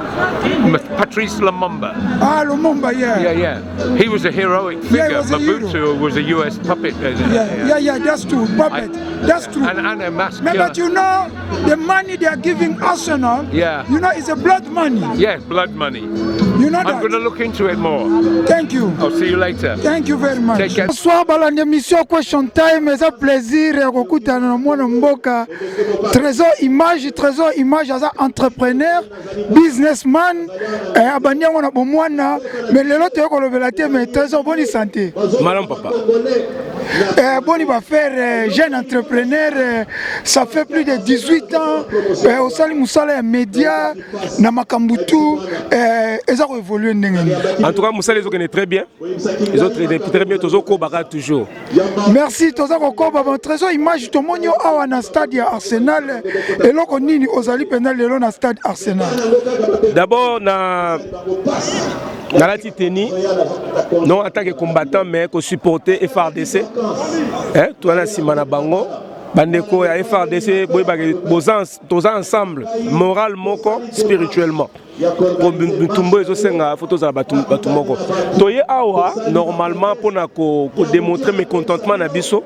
Patrice Lumumba. Ah, Lumumba, Yeah. He was a heroic figure. Mobutu was a US puppet. Yeah, that's true. Puppet. That's true. And a mass killer. But you know, the money they are giving Arsenal, you know, it's a blood money. Yes, blood money. You know that? I'm going to look into it more. Thank you. I'll see you later. Thank you very much. Take care. Bonsoir, balande mission question time. C'est un plaisir de kukutana na mwana mboka. Trésor image, asa entrepreneur, businessman, abania mwana bomwana, mais lelo te ko lobela te mais trésor bonne santé. Malam papa. Boni va faire jeune entrepreneur, ça fait plus de 18 ans au sali musala média na makambutu ils ont évolué. En tout cas musala ils ont très bien. Ils ont très bien tozo ko baka toujours. Merci tozo ko ba trésor image to monyo awa na stade ya Arsenal et loko nini ozali pendant lelo na stade Arsenal. D'abord na lati teni non en tant que combattant mais que supporter FRDC. Toi na simana bango bandeko ya FRDC boza ensemble moral moko spirituellement pour tumbo ezosenga photos za batu moko toye awa normalement pona ko démontrer mécontentement na biso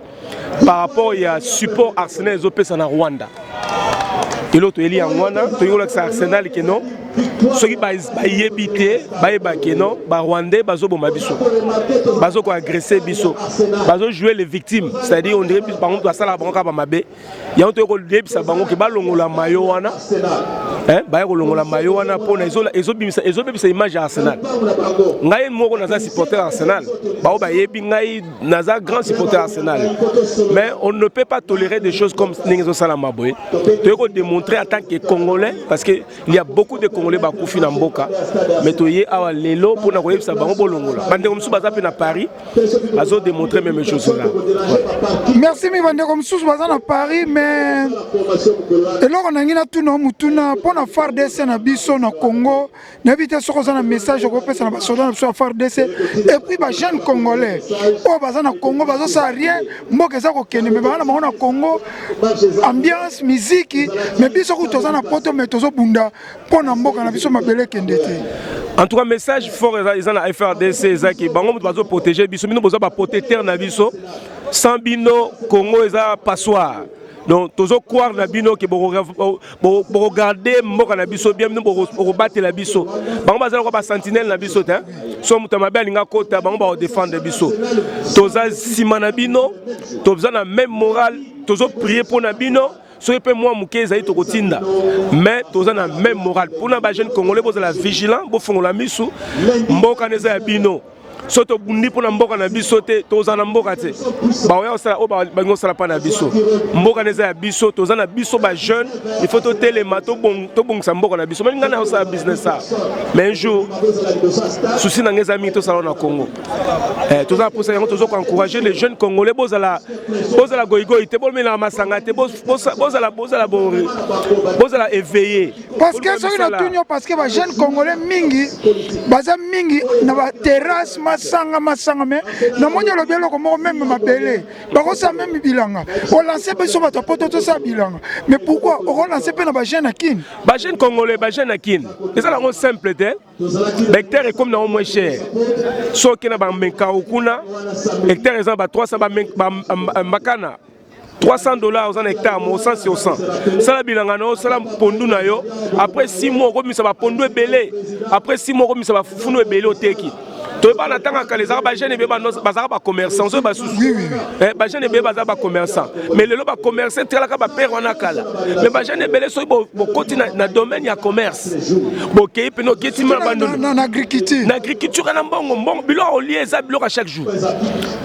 par rapport ya support Arsenal ezopesa na Rwanda et l'autre eli en wana toyola que Arsenal ke non soki ba yebite ba yebake non ba Rwandais bazo bomba biso bazo ko agresser biso bazo jouer les victimes, c'est-à-dire on dirait par exemple ça la banka ba mabe ya on to ko lebisa bango ke ba longola mayo wana ba ko longola mayo wana pona ezobimisa image ya Arsenal ngai moko naza supporter Arsenal ba yebi ngai naza grand supporter Arsenal, mais on ne peut pas tolérer des choses comme Ningezo Salamaboy. Tu peux démontrer en tant que Congolais, parce qu'il y a beaucoup de Congolais qui sont Mboka, mais tu es à l'élo pour nous ça va bolongola. Bande comme sous à Paris, ils ont démontré même choses là. Merci mais bande comme sous à Paris, mais et là on a ngina tuna mutuna pour na FARDC na biso na Congo, n'habite sur un message au pesa na basoda na FARDC et puis ba jeunes Congolais. Oh baza na Congo bazo ça rien, mboka za ko kene mais bana na Congo ambiance musique mais biso ko toza na poto mais tozo bunda pona mboka na biso mabele kendete. En tout cas message fort ils ont la FRDC zaki bango bazo protéger biso bino boza ba protéger na biso sans bino Congo eza passoire. Donc tozo croire na bino ke bo regarder mboka na biso bien bo battre la biso bango bazala ko ba sentinelle na biso ta so muta mabe alinga kota bango ba défendre biso toza sima na bino toza na même morale tozo prier pour na bino so pe moi mukeza ito kotinda mais toza na même morale pour na ba jeune congolais boza la vigilant bo fongola misu mboka neza ya bino soto bundi pona mboka na biso te toza na mboka te ba oya osala o ba bango sala pa na biso mboka neza ya biso toza na biso ba jeune il faut to telema to bongsa mboka na biso mais ngana osala business ça mais un jour souci na ngeza mi to sala na Congo toza pour ça tozo ko encourager les jeunes congolais bozala goigoi te bolme na masanga te bozala éveillé parce que ça une tunyo parce que ba jeunes congolais mingi baza mingi na ba terrasse masanga mais na monya lo bielo comme même mabele bako ça même bilanga on lancer biso bato poto to ça bilanga mais pourquoi on lancer pe na ba jeune akin ba jeune congolais ba jeune akin c'est ça la simple te hectare est comme na moins cher so ki na ba menka okuna hectare exemple ba 300 ba makana $300 en hectare, mon sens c'est au 100. Ça la bilangano, ça la pondu na yo. Après 6 mois, on ça va pondu belé. Après 6 mois, on ça va founou belé au teki. Tu vas pas attendre que les Arabes jeunes et bazar ba commerçants, ça ba souci. Ba jeunes et bazar ba commerçants. Mais le ba commerçant très la ka ba père wana kala. Mais ba jeunes belé so bo continue na domaine ya commerce. Bo kei peno keti ma bandono. Na agriculture. Na agriculture na mbongo bilo au lié ça bilo à chaque jour.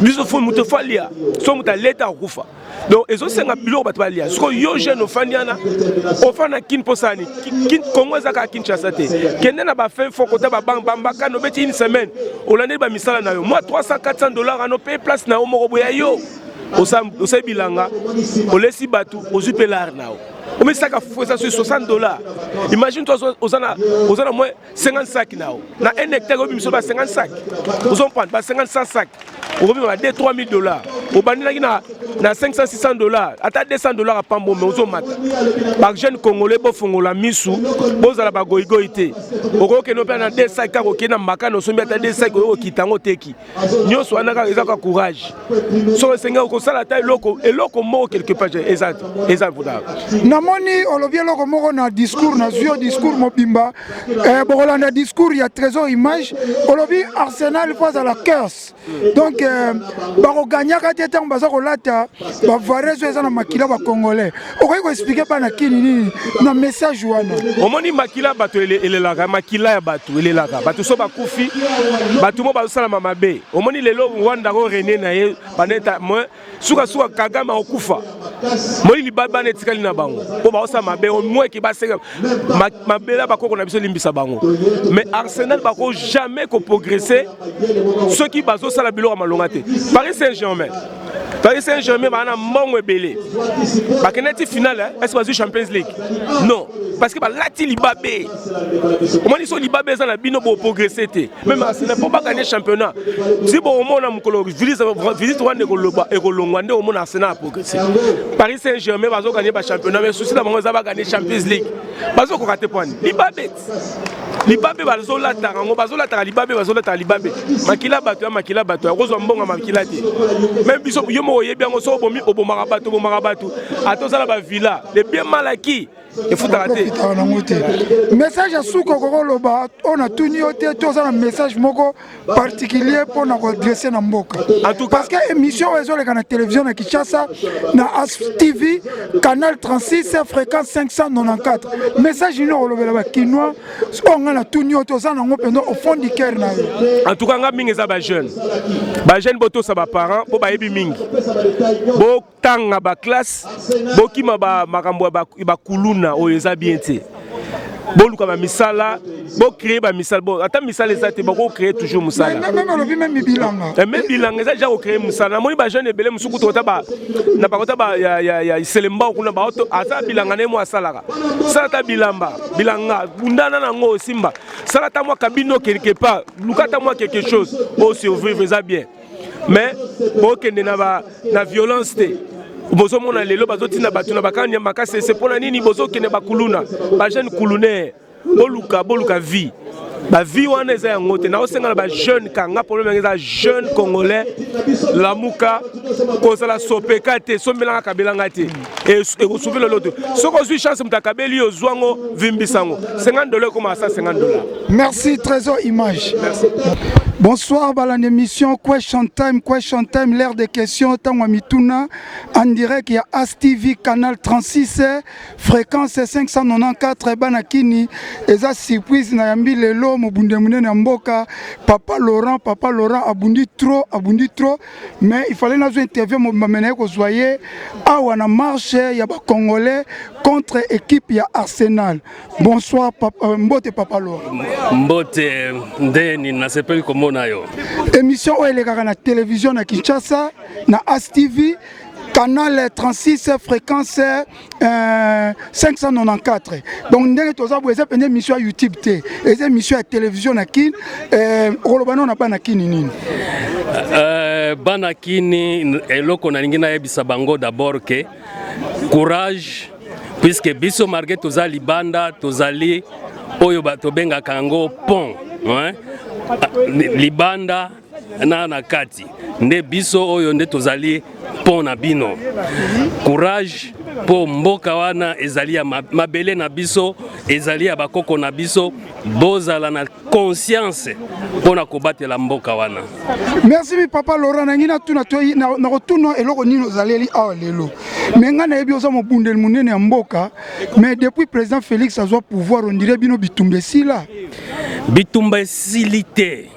Biso fo muto falia. So muta leta kufa. Donc ils ont 5 bilo bato balia. Ce que yo jeune ofaniana ofana kin posani. Kin Congo zaka Kinshasa te. Kende na ba fin fo kota ba bamba kano beti une semaine. Olande ba misala na yo. Moi $300-400 à no paye place na o moko ya yo. Osa bilanga. Olesi batu ozupelar na o. On met ça sur $60. Imagine toi aux ana moins 50 sacs now. Na un hectare on met 50 sacs. Vous en prendre 50 sacs. On met $3,000. Au bani na $500-600. Ata $200 à pambo mais aux mat. Par jeune congolais bo fongola misu, bo za la ba goigoité. Oko ke no pe na 2 sacs ka ko ke na makano so mbeta 2 sacs o kitango teki. Nyoso anaka ezaka courage. So senga ko sala ta eloko mo quelque part exact voilà. Namoni olobielo komoko na discours na zuyo discours mobimba bokolanda discours ya trésor image olobi Arsenal face à la curse donc bako gagnaka te tant baza kolata ba varezo eza na makila ba congolais okoki ko expliquer pa na kini nini na message wana omoni makila bato elelaka makila ya bato elelaka bato so bakufi bato mo bazosala mabe omoni lelo Rwanda ko René na ye baneta mo suka Kagame okufa moli libaba na etikali na bango po baosa mabe au moins ki baseka mabela bakoko na biso limbisa bango mais Arsenal bako jamais ko progresser ceux qui bazo sala biloko malonga te Paris Saint-Germain bana mbongo ebele bakeneti finale est-ce que bazo Champions League non parce que ba lati libabé omoni so libabé za na bino bo progresser te même Arsenal pour pas gagner championnat si bon omona mukolo visite wande ko loba e ko longwa nde omona Arsenal progresser Paris Saint-Germain bazo gagner ba championnat mais souci la bango za ba gagner Champions League bazo ko rater point libabé bazo la tarango bazo la tara libabé makila bato kozwa mbonga makila te même biso yo mo yebi ngo so bomi obomaka bato atozala ba villa les bien malaki il faut arrêter message à souko kokoloba on a tuni ote tozala message moko particulier pour na redresser na mboka parce que émission ezo le na télévision na Kinshasa na As TV canal 36 fréquence 594 message ni olobela ba kinwa on na tuni ote tozala ngo pendo au fond du cœur na en tout cas nga mingi za ba jeune boto sa ba parents po ba yebi mingi bo tanga ba classe bo kima ba makambo ba kuluna o eza bien te boluka ba misala bo créer ba misala bo ata misala ezate ba ko créer toujours musala même bilanga eza ja ko créer musala moni ba jeune ebele musuku to ta ba na ba kota ba ya selemba kuna ba auto asa bilanga ne mo asalaka sala ta bilanga bundana na ngo simba sala ta mo kabino quelque part lukata mo quelque chose au survivre eza bien mais bo kende na violence te bozo mona lelo bazotina batuna bakanya makase c'est pour nini bozo kene bakuluna ba jeune kulune boluka vie ba vie wana eza yango te na osenga ba jeune kanga problème eza jeune congolais lamuka kozala sopeka te sombelanga kabelanga te et souffle l'autre soko zui chance mutakabeli ozwango vimbisango $50 comme ça $50. Merci Trésor Image. Merci. Bonsoir, dans l'émission Question Time, l'ère des questions, Mituna, en direct, il y a As TV, canal 36, fréquence 594, Banakini, et ça surprise, Nayambi, Lelo, Mobundemune, Namboka, Papa Laurent, abundi trop, mais il fallait nous interviewer, m'amener que vous voyez, à Wana marche, il y a des Congolais contre équipe, il y a Arsenal. Bonsoir, Mbote Papa Laurent. Mbote, Ndeni, na s'appelle comment? Émission où elle est à la télévision à Kinshasa, na As TV, canal 36 fréquence 594. Donc ndenge toza bo ezapende émission YouTube té, et émission à télévision na kin rolobano na bana kini nini. Bana kini eloko na lingi na yebisa bango d'abord que courage puisque biso marge toza libanda tozali oyo bato benga kango pont, hein? Libanda na kati nde biso oyo nde tozali pont na bino. Courage po mboka wana ezali ya mabele na biso, ezali ya bakoko na biso, bozala na conscience pona kobatela mboka wana. Merci mi papa Laurent nangina tuna toi na retourno eloko nino zaleli awa lelo. Menga na yebi oza mobundeli munene ya mboka, mais depuis président Félix azwa pouvoir on dirait bino bitumbe sila. Bitumba silité.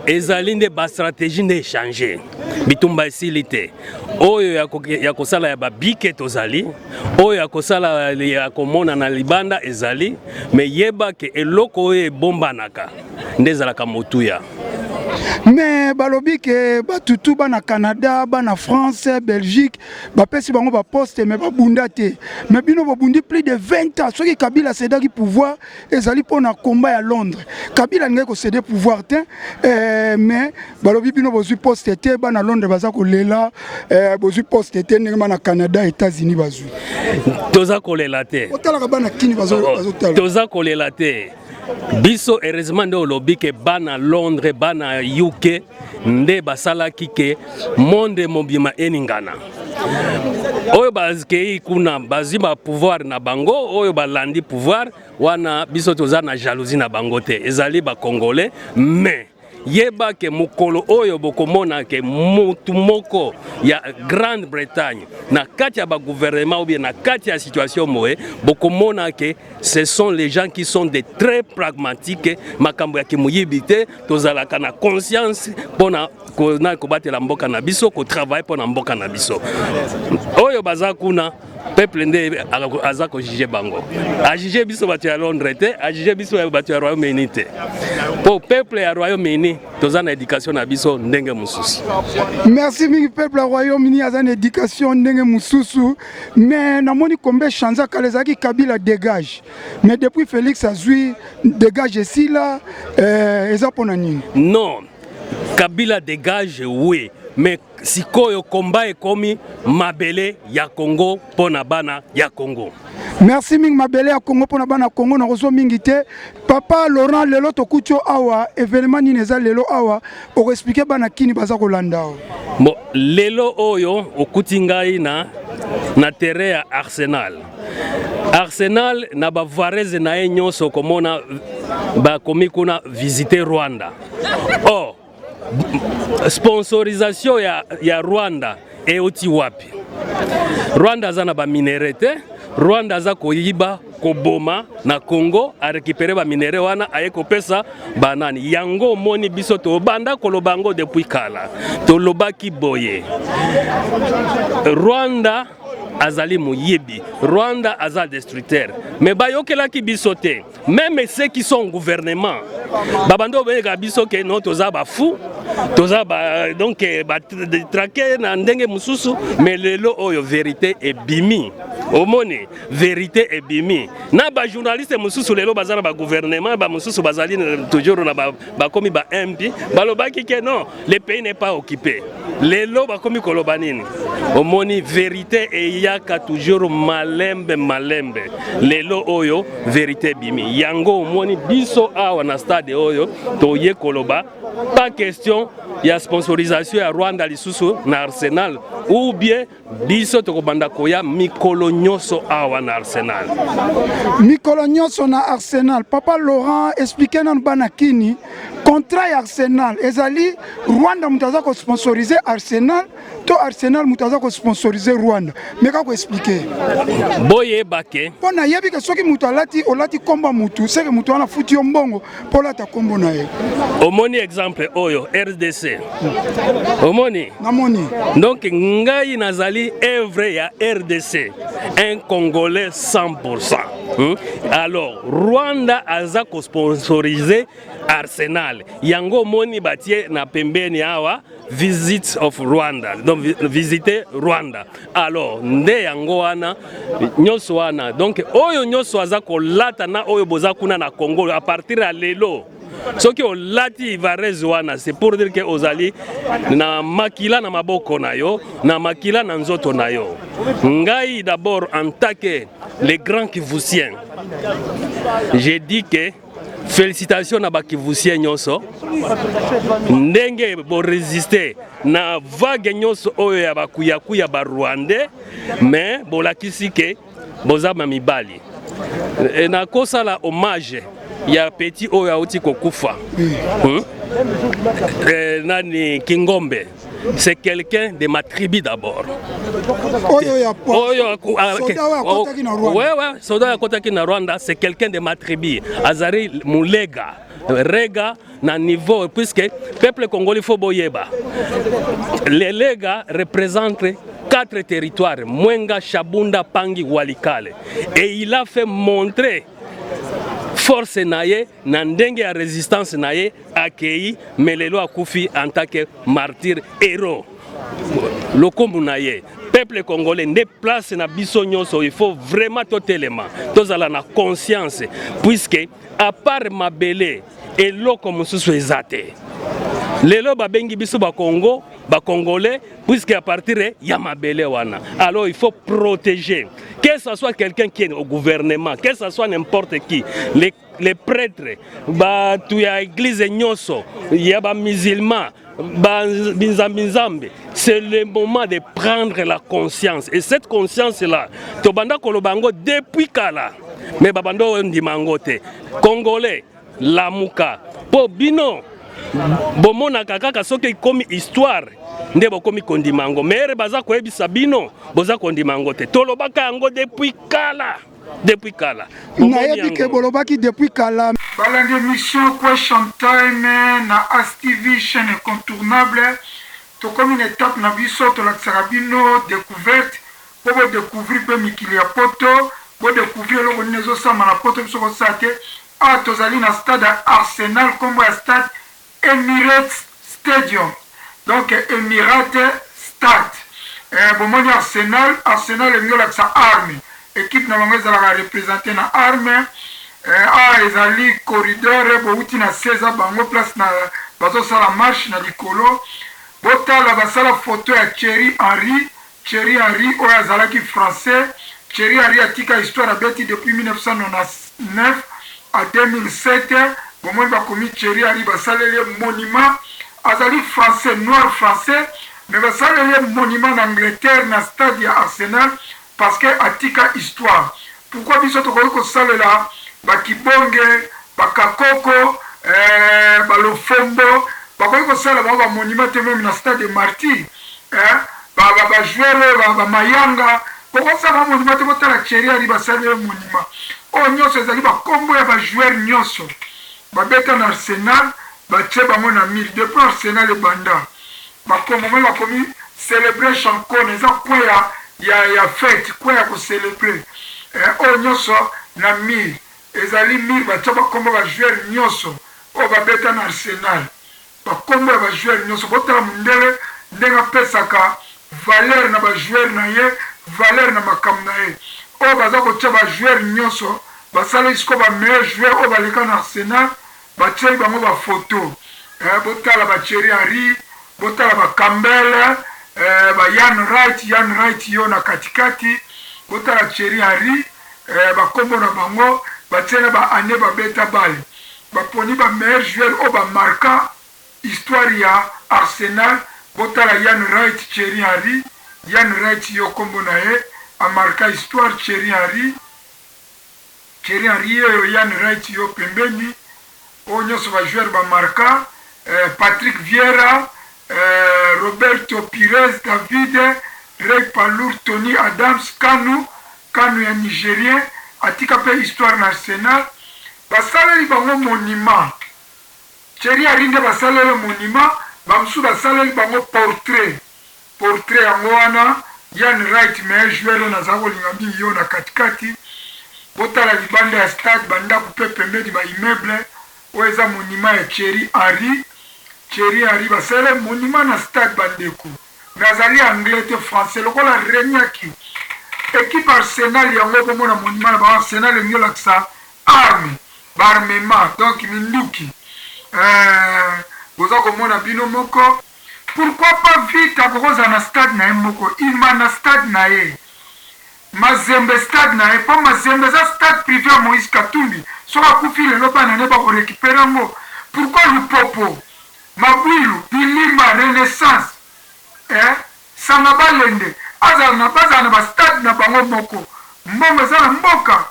Ezali nde ba stratégie ne changer. Bitumba silité. Oyo ya kosala ya babike tozali, oyo ya kosala ya komona na libanda ezali, mais yeba ke eloko oyo ebombanaka nde ezalaka motuya. Mais balobi ke batutu bana Canada, bana France, Belgique, bapesi bango ba poste mais babunda te. Mais bino babundi plus de 20 ans. Soki Kabila cédaki pouvoir, ezali pona combat à Londres. Kabila ngeko céder pouvoir te, mais balobi bino bozui poste te bana Londres baza ko lela, bozui poste te ngema na Canada, États-Unis bazui. Toza ko lela te. Otala bana kini bazo tala. Toza ko lela te. Biso heureusement nde olobi ke bana Londres bana UK nde basalaki ke monde mobima eningana. Oyo bazikei kuna baziba pouvoir na bango, oyo balandi pouvoir wana biso toza na jalousie na bango te. Ezali ba Congolais mais yeba ke mukolo oyo bokomona ke mutu moko ya Grande-Bretagne na kati ya ba gouvernement ou bien na kati ya situation moe bokomona ke ce sont les gens qui sont des très pragmatiques makambo ya kimuyibite tozalaka na conscience pona ko batela mboka na biso ko travailler pona mboka na biso oyo baza kuna peuple nde aza ko juger bango a juger biso bato ya Londres te a juger biso bato ya Royaume-Uni te pour peuple ya Royaume-Uni toza na éducation na biso ndenge mususu. Merci mingi peuple ya Royaume-Uni aza na éducation ndenge mususu mais namoni kombe chanza kalezaki Kabila dégage mais depuis Félix azui dégage ici là eza pona nini? Non, Kabila dégage oui. Mais sikoyo komba ekomi mabele ya Congo pona bana ya Congo. Merci ming mabele ya Congo pona bana Congo na rezo mingi te. Papa Laurent lelo tokucho awa événement ni neza lelo awa o expliquer bana kini baza kolanda. Bon lelo oyo okuti ngai na terrain ya Arsenal. Arsenal na ba vareze na nyonso komona ba komi kuna visiter Rwanda. Oh sponsorisation ya Rwanda euti wapi? Rwanda aza na ba minerete, Rwanda aza koyiba koboma na Congo a récupérer ba minere wana aye kopesa banani yango moni biso to banda kolobango depuis kala to lobaki boye Rwanda azali moyebi, Rwanda aza destructeur. Mais bayokelaki biso te, même ceux qui sont au gouvernement, babando benga biso ke non toza ba fou, toza ba donc ba traquer na ndenge mususu, mais lelo oyo vérité est bimi. Omone vérité est bimi. Na ba journaliste mususu lelo bazana ba gouvernement, ba mususu bazali toujours na ba komi ba MP, balobaki ke non, le pays n'est pas occupé. Lelo ba komi kolobanini. Omoni vérité et yaka toujours malembe. Lelo oyo vérité bimi. Yango omoni biso awa na stade oyo toye koloba. Pas question ya sponsorisation ya Rwanda lisusu na Arsenal ou bien biso tokobanda koya mikolo nyoso awa na Arsenal. Mikolo nyoso na Arsenal. Papa Laurent expliquer nan bana kini contrat ya Arsenal ezali Rwanda mutaza ko sponsoriser Arsenal to Arsenal mutaza ko sponsoriser Rwanda. Meka ko expliquer. Boye bake. Pona yebi ke soki mutu olati komba mutu seke mutu wana futi yo mbongo pola ta kombo na ye. Omoni exemple oyo RDC. Omoni. Namoni. Donc ngai nazali œuvre ya RDC, un Congolais 100%. Alors Rwanda aza ko sponsoriser Arsenal. Yango moni batie na pembeni awa visit of Rwanda, donc visiter Rwanda. Alors, nde yango wana nyonso wana. Donc oyo nyonso aza kolata na oyo boza kuna na Congo à partir à lelo. Ce qui olati Ivarez wana, c'est pour dire que ozali na makila na maboko na yo, na makila na nzoto na yo. Ngai d'abord en tant que les grands Kivusiens, j'ai dit que félicitations à Bakivusien nyonso. Ndenge bo résister na vague nyonso oyo ya bakuya ba Rwandais, mais bolakisi ke boza mamibali. Et na kosala hommage ya petit oyo auti kokufa. Nani Kingombe. C'est quelqu'un de ma tribu d'abord. Soldat Kotaki na Rwanda, c'est quelqu'un de ma tribu. Azari Mulega, Rega, na niveau, puisque peuple congolais faut boyeba. Les Lega représentent 4 territoires, Mwenga, Shabunda, Pangi, Walikale. Et il a fait montrer force naye, na ndenge ya résistance naye, accueilli, mais lelo akufi en tant que martyr héros. Lokombu naye, peuple congolais, ne place na biso nyonso, il faut vraiment tout élément, tous ala na conscience, puisque à part mabele, et loko mususu ezate. Lelo babengi biso ba Congo, ba Congolais, puisque à partir ya mabele wana. Alors il faut protéger. Que ce soit quelqu'un qui est au gouvernement, que ce soit n'importe qui, les prêtres, tu ya église nyoso, ya ba musulmans, c'est le moment de prendre la conscience. Et cette conscience-là, tobanda kolobango depuis kala, mais babando ndimangote, Congolais, lamuka, po bino, bomona kaka soki komi histoire. Nde bokomi kondimango mere baza koyebisa bino boza kondimango te tolobaka yango depuis kala nayebi ke bolobaki depuis kala. Balandi émission Question Time na ASTV chaîne incontournable tokomi une étape na biso tolakisaka bino découverte po bodécouvrir mpe mikili ya poto bodécouvrir eloko nini ezosamba na poto biso kosala te awa tozali na stade ya Arsenal kombo ya stade Emirates Stadium. Donc, Emirate Stade. Bon, moi, Arsenal est mieux là que sa arme. Équipe n'a pas représenté na arme. Les alliés corridor, bon, na 16 bango place na bazo sala marche na likolo. Bota la basala photo ya Thierry Henry, oya zalaki français. Thierry Henry a tika histoire à bêti depuis 1999 à 2007. Bon, moi, bakomi Thierry Henry basala le monument. Azali français, noir français, mais va ça le monument d'Angleterre dans le stade Arsenal parce que atika histoire. Pourquoi biso to ko sala la bakibonge, bakakoko, balofombo, ko sala ba monument te même dans stade de Marty, ba joueur ba mayanga, pourquoi ça ba monument te botala Thierry ali ba sala le monument. O nyonso ezali ba kombo ya ba joueur nyonso. Ba beta na Arsenal batie bango na mille depuis Arsenal ebanda bakomomo bakomi célébrer chancon eza kwe ya fête kwe ya kocélébrer oyo nyonso na mille ezali mille batie bakombo bajoueur nyonso oyo babeta na Arsenal bakombo ya bajoueur nyonso botala mondele ndenge apesaka valeur na bajoueur na ye valeur na makambo na ye oyo baza kotia bajoueur nyonso basala isiko bameilleur joueur oyo baleka na Arsenal batie bango ba photo botala ba Thierry Henry botala ba Campbell ba Ian Wright yo na katikati botala Thierry Henry ba kombo na bango batie na ba ane ba beta bale ba poni ba meilleur joueur o ba marka histoire ya Arsenal botala Ian Wright Thierry Henry yo kombo na ye a marka histoire Thierry Henry yo Ian Wright yo pembeni o nyonso ba joueur ba marka Patrick Vieira, Roberto Pires, David, Ray Palour, Tony Adams, Kanu ya Nigérien, atika pe histoire nationale. Basale li bango monument. Thierry Henry basale le monument, bamsu basale li bango portrait yango wana Ian Wright meilleur joueur na zako lingambi yo na katikati. Botala libanda ya stade banda kupe pembeni ba immeuble. Oeza monument ya Thierry Henry Thierry Henry basala monument na stade bandeko nazali anglais te français lokola renyaki équipe Arsenal yango bomona monument na Arsenal nyola ksa arme barmement donc minduki boza komona bino moko pourquoi pas vite akokoza na stade na ye moko ima na stade na ye Mazembe stade na ye po Mazembe za stade privé à Moïse Katumbi soki akufi lelo bana ne bakorécupere yango pourquoi Lupopo Mabwilu Bilima Renaissance Sanga Balende azala na bastade na bango moko mbongo eza na mboka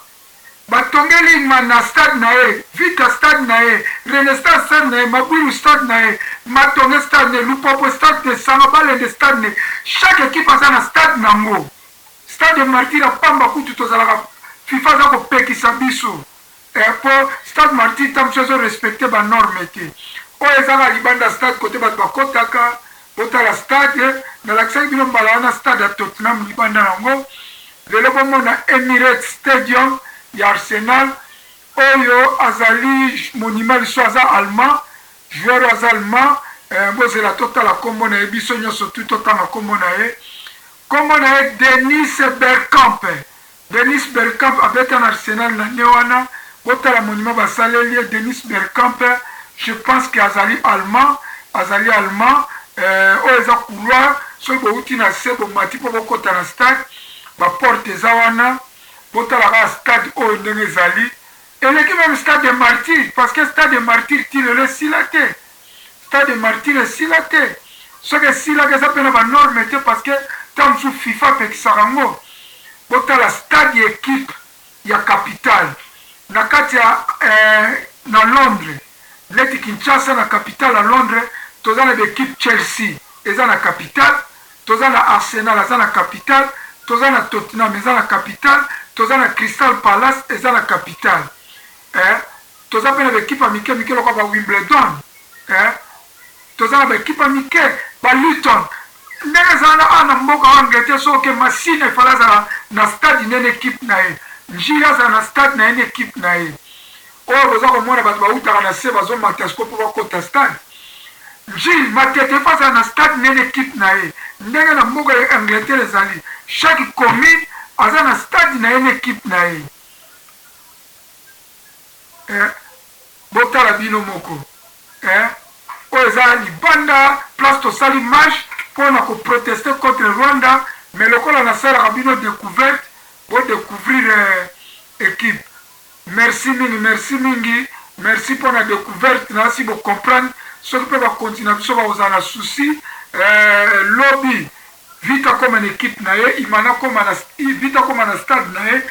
batongeli ima na stade na ye Vita stade na ye Renaissance stade na ye Mabwilu stade na ye Matonge stade na ye Lupopo stade na ye Sanga Balende stade na ye chaque équipe aza na stade nango stade martyr a pamba kutu tozalaka FIFA za kopekisa biso po stade martyr tamso ezo respecte banorme te oyo ezaka libanda stade kote bato bakotaka botala stade nalakisaki bino mbala wana stade ya Tottenham libanda nango lelo bomona Emirates Stadium ya Arsenal oyo azali monument liso aza allemand joueur aza allemand bozela totala kombo na ye biso nyonso tu totanga kombo na ye kombo na ye Denis Bergkamp abeta na Arsenal na ne wana botala monument basaleli ye Denis Bergkamp je pense que azali allemand oyo eza couloir soki bouti na se bomati mpo bokota na stade baporte eza wana botalaka stade oyo ndenge ezali eleki même stade de martyr parce que stade de martyr ti lelo esila te stade de martyr esila te soki esilaka eza mpe na banorme te parce que ntango mosusu FIFA apekisaka yango botala stade ya équipe ya capitale na kati ya na Londres neti Kinshasa na capitale ya Londres toza na baéquipe Chelsea eza na capitale toza na Arsenal eza na capitale toza na Tottenham eza na capitale toza na Crystal Palace eza na capitale toza mpe na baéquipe ya mike lokola ba Wimbledon toza na baéquipe ya mike ba Luton ndenge ezala ana mboka wa Angleterre soki Masine efala azala na stade nene équipe na ye Njili azala na stade na ye équipe na ye oyo boza komona bato bautaka na se bazomata siko mpo bakota stade Njili Matete efala azala na stade nene équipe na ye ndenge na mboka ya Angleterre ezali chaque commune aza na stade na ye équipe na ye botala bino moko oyo eza libanda place tosali marche mpona koproteste contre Rwanda mais lokola nasalaka bino découverte bodécouvrir équipe merci mingi merci mpona découverte nasi bocomprendre soki mpe bakontinue biso bakozala na souci lobi vita koma na équipe na ye vita koma na stade na ye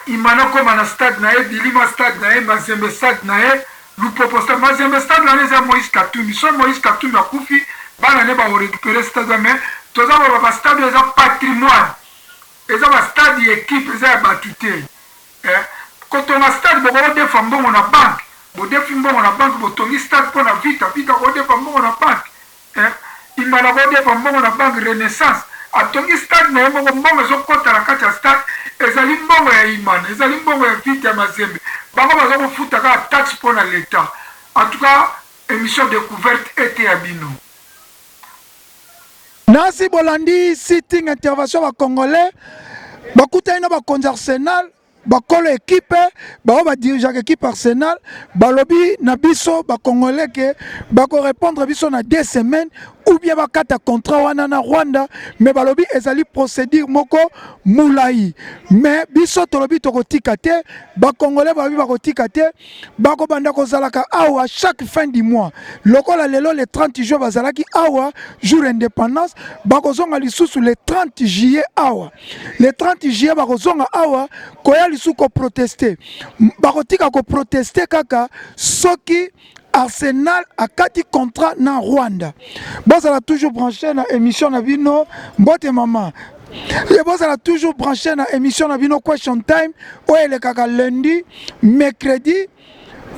imana koma na stade na ye Bilima stade na ye Mazembe stade na ye Lupopo stade Mazembe stade na ye eza Moïse Katumbi so Moïse Katumbi akufi bana ne bakorécupere stade mais toza baba bastade eza patrimoine eza bastade ya équipe eza ya bato te kotonga stade bokodefa mbongo na banke bodefi mbongo na banke botongi stade mpo na vita kodefa mbongo na banke imana kodefa mbongo na banke Renaissance atongi stade na ye moko mbongo ezokota na kati ya stade ezali mbongo ya imana ezali mbongo ya vita ya Mazembe bango baza kofuta kaka taxe mpo na l'état en tout cas émission découverte ete ya bino nasi bolandi sitting intervention ba congolais bakutani na bakonzi Arsenal bakolo équipe bao badirigeaka équipe Arsenal balobi na biso bakongolais ke bakorépondre biso na 2 semaines ou bien bakata contrat wana na Rwanda mais balobi ezali procédure moko moulayi mais biso tolobi tokotika te bakongolais balobi bakotika te bakobanda kozalaka awa chaque fin du mois lokola lelo le 30 juin bazalaki awa jour indépendance bakozonga lisusu le 30 juillet awa le 30 juillet bakozonga awa koya lisusu ko protester bakotika ko protester kaka soki Arsenal a kati contrat na Rwanda. Bon, ça a toujours branché dans l'émission na bino Mbote Maman. Et bon, ça a toujours branché dans l'émission na bino Question Time. Ouais, le kaka lundi, mercredi,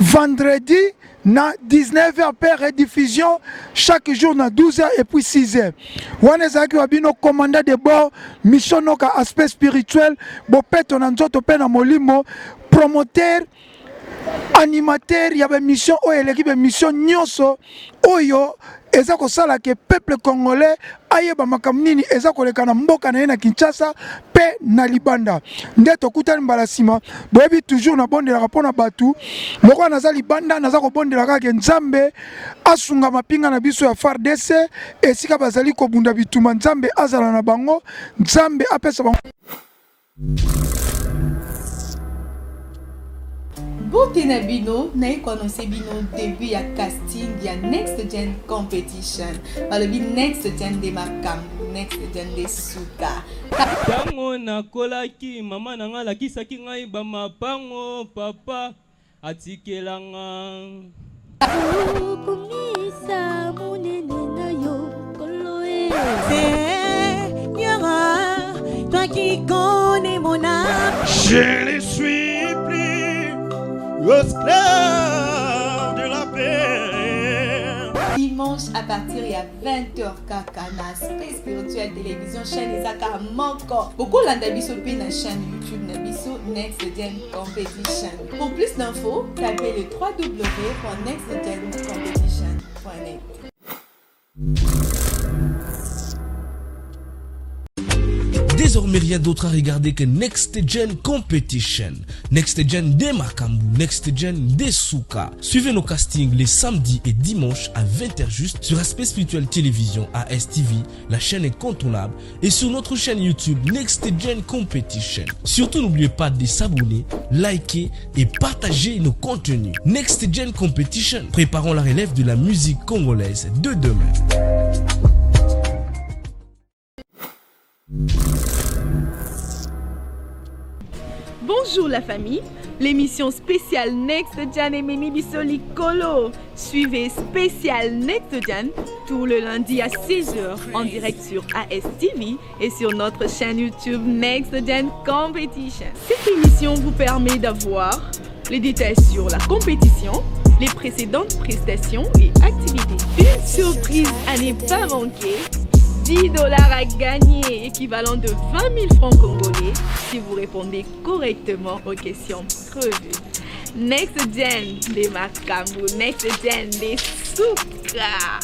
vendredi, na 19h per rediffusion chaque jour na 12h et puis 6h. Wanezaki wabino commandant de bord, mission noka aspect spirituel, bo peto na nzoto pe na molimo, promoteur animateur ya bémission oyo eleki bémission nyonso oyo eza kosala ke peuple congolais ayeba makambo nini eza koleka na mboka na ye na Kinshasa pe na libanda nde tokutani mbala nsima boyebi toujours na bondelaka mpona bato lokola naza libanda naza kobondelaka ke nzambe asunga mapinga na biso ya FARDC esika bazali kobunda bituma nzambe azala na bango nzambe apesa bango. Boutena Bino n'a annoncé Bino début ya casting ya Next Gen Competition. Balobi Next Gen de Makam, Next Gen de Suka. Tango na kolaki mama nanga lakisaki ngai ba mapango papa atikelanga. Kumisa munene na yo koloe. Seigneur, toi qui connais mon âme. Je ne suis plus esclave de la paix. Dimanche à partir de 20h Kakana Space Spirituel Télévision chaîne Ezaka Moko. Beaucoup l'andabiso puis na chaîne YouTube Nabiso Next Gen Competition. Pour plus d'infos, tapez le www.nextgencompetition.net. Désormais rien d'autre à regarder que Next Gen Competition. Next Gen de Makambu, Next Gen de Souka. Suivez nos castings les samedis et dimanches à 20h juste sur Aspect Spirituel Télévision ASTV, la chaîne incontournable, et sur notre chaîne YouTube Next Gen Competition. Surtout n'oubliez pas de s'abonner, liker et partager nos contenus. Next Gen Competition, préparons la relève de la musique congolaise de demain. Bonjour la famille, l'émission spéciale Next Gen et Mimi Bissoli Kolo. Suivez spécial Next Gen tout le lundi à 6h en direct sur ASTV et sur notre chaîne YouTube Next Gen Competition. Cette émission vous permet d'avoir les détails sur la compétition, les précédentes prestations et activités. Une surprise à ne pas manquer. $10 à gagner, équivalent de 20 000 francs congolais, si vous répondez correctement aux questions prévues. Next Gen de Makambu, Next Gen de Suka.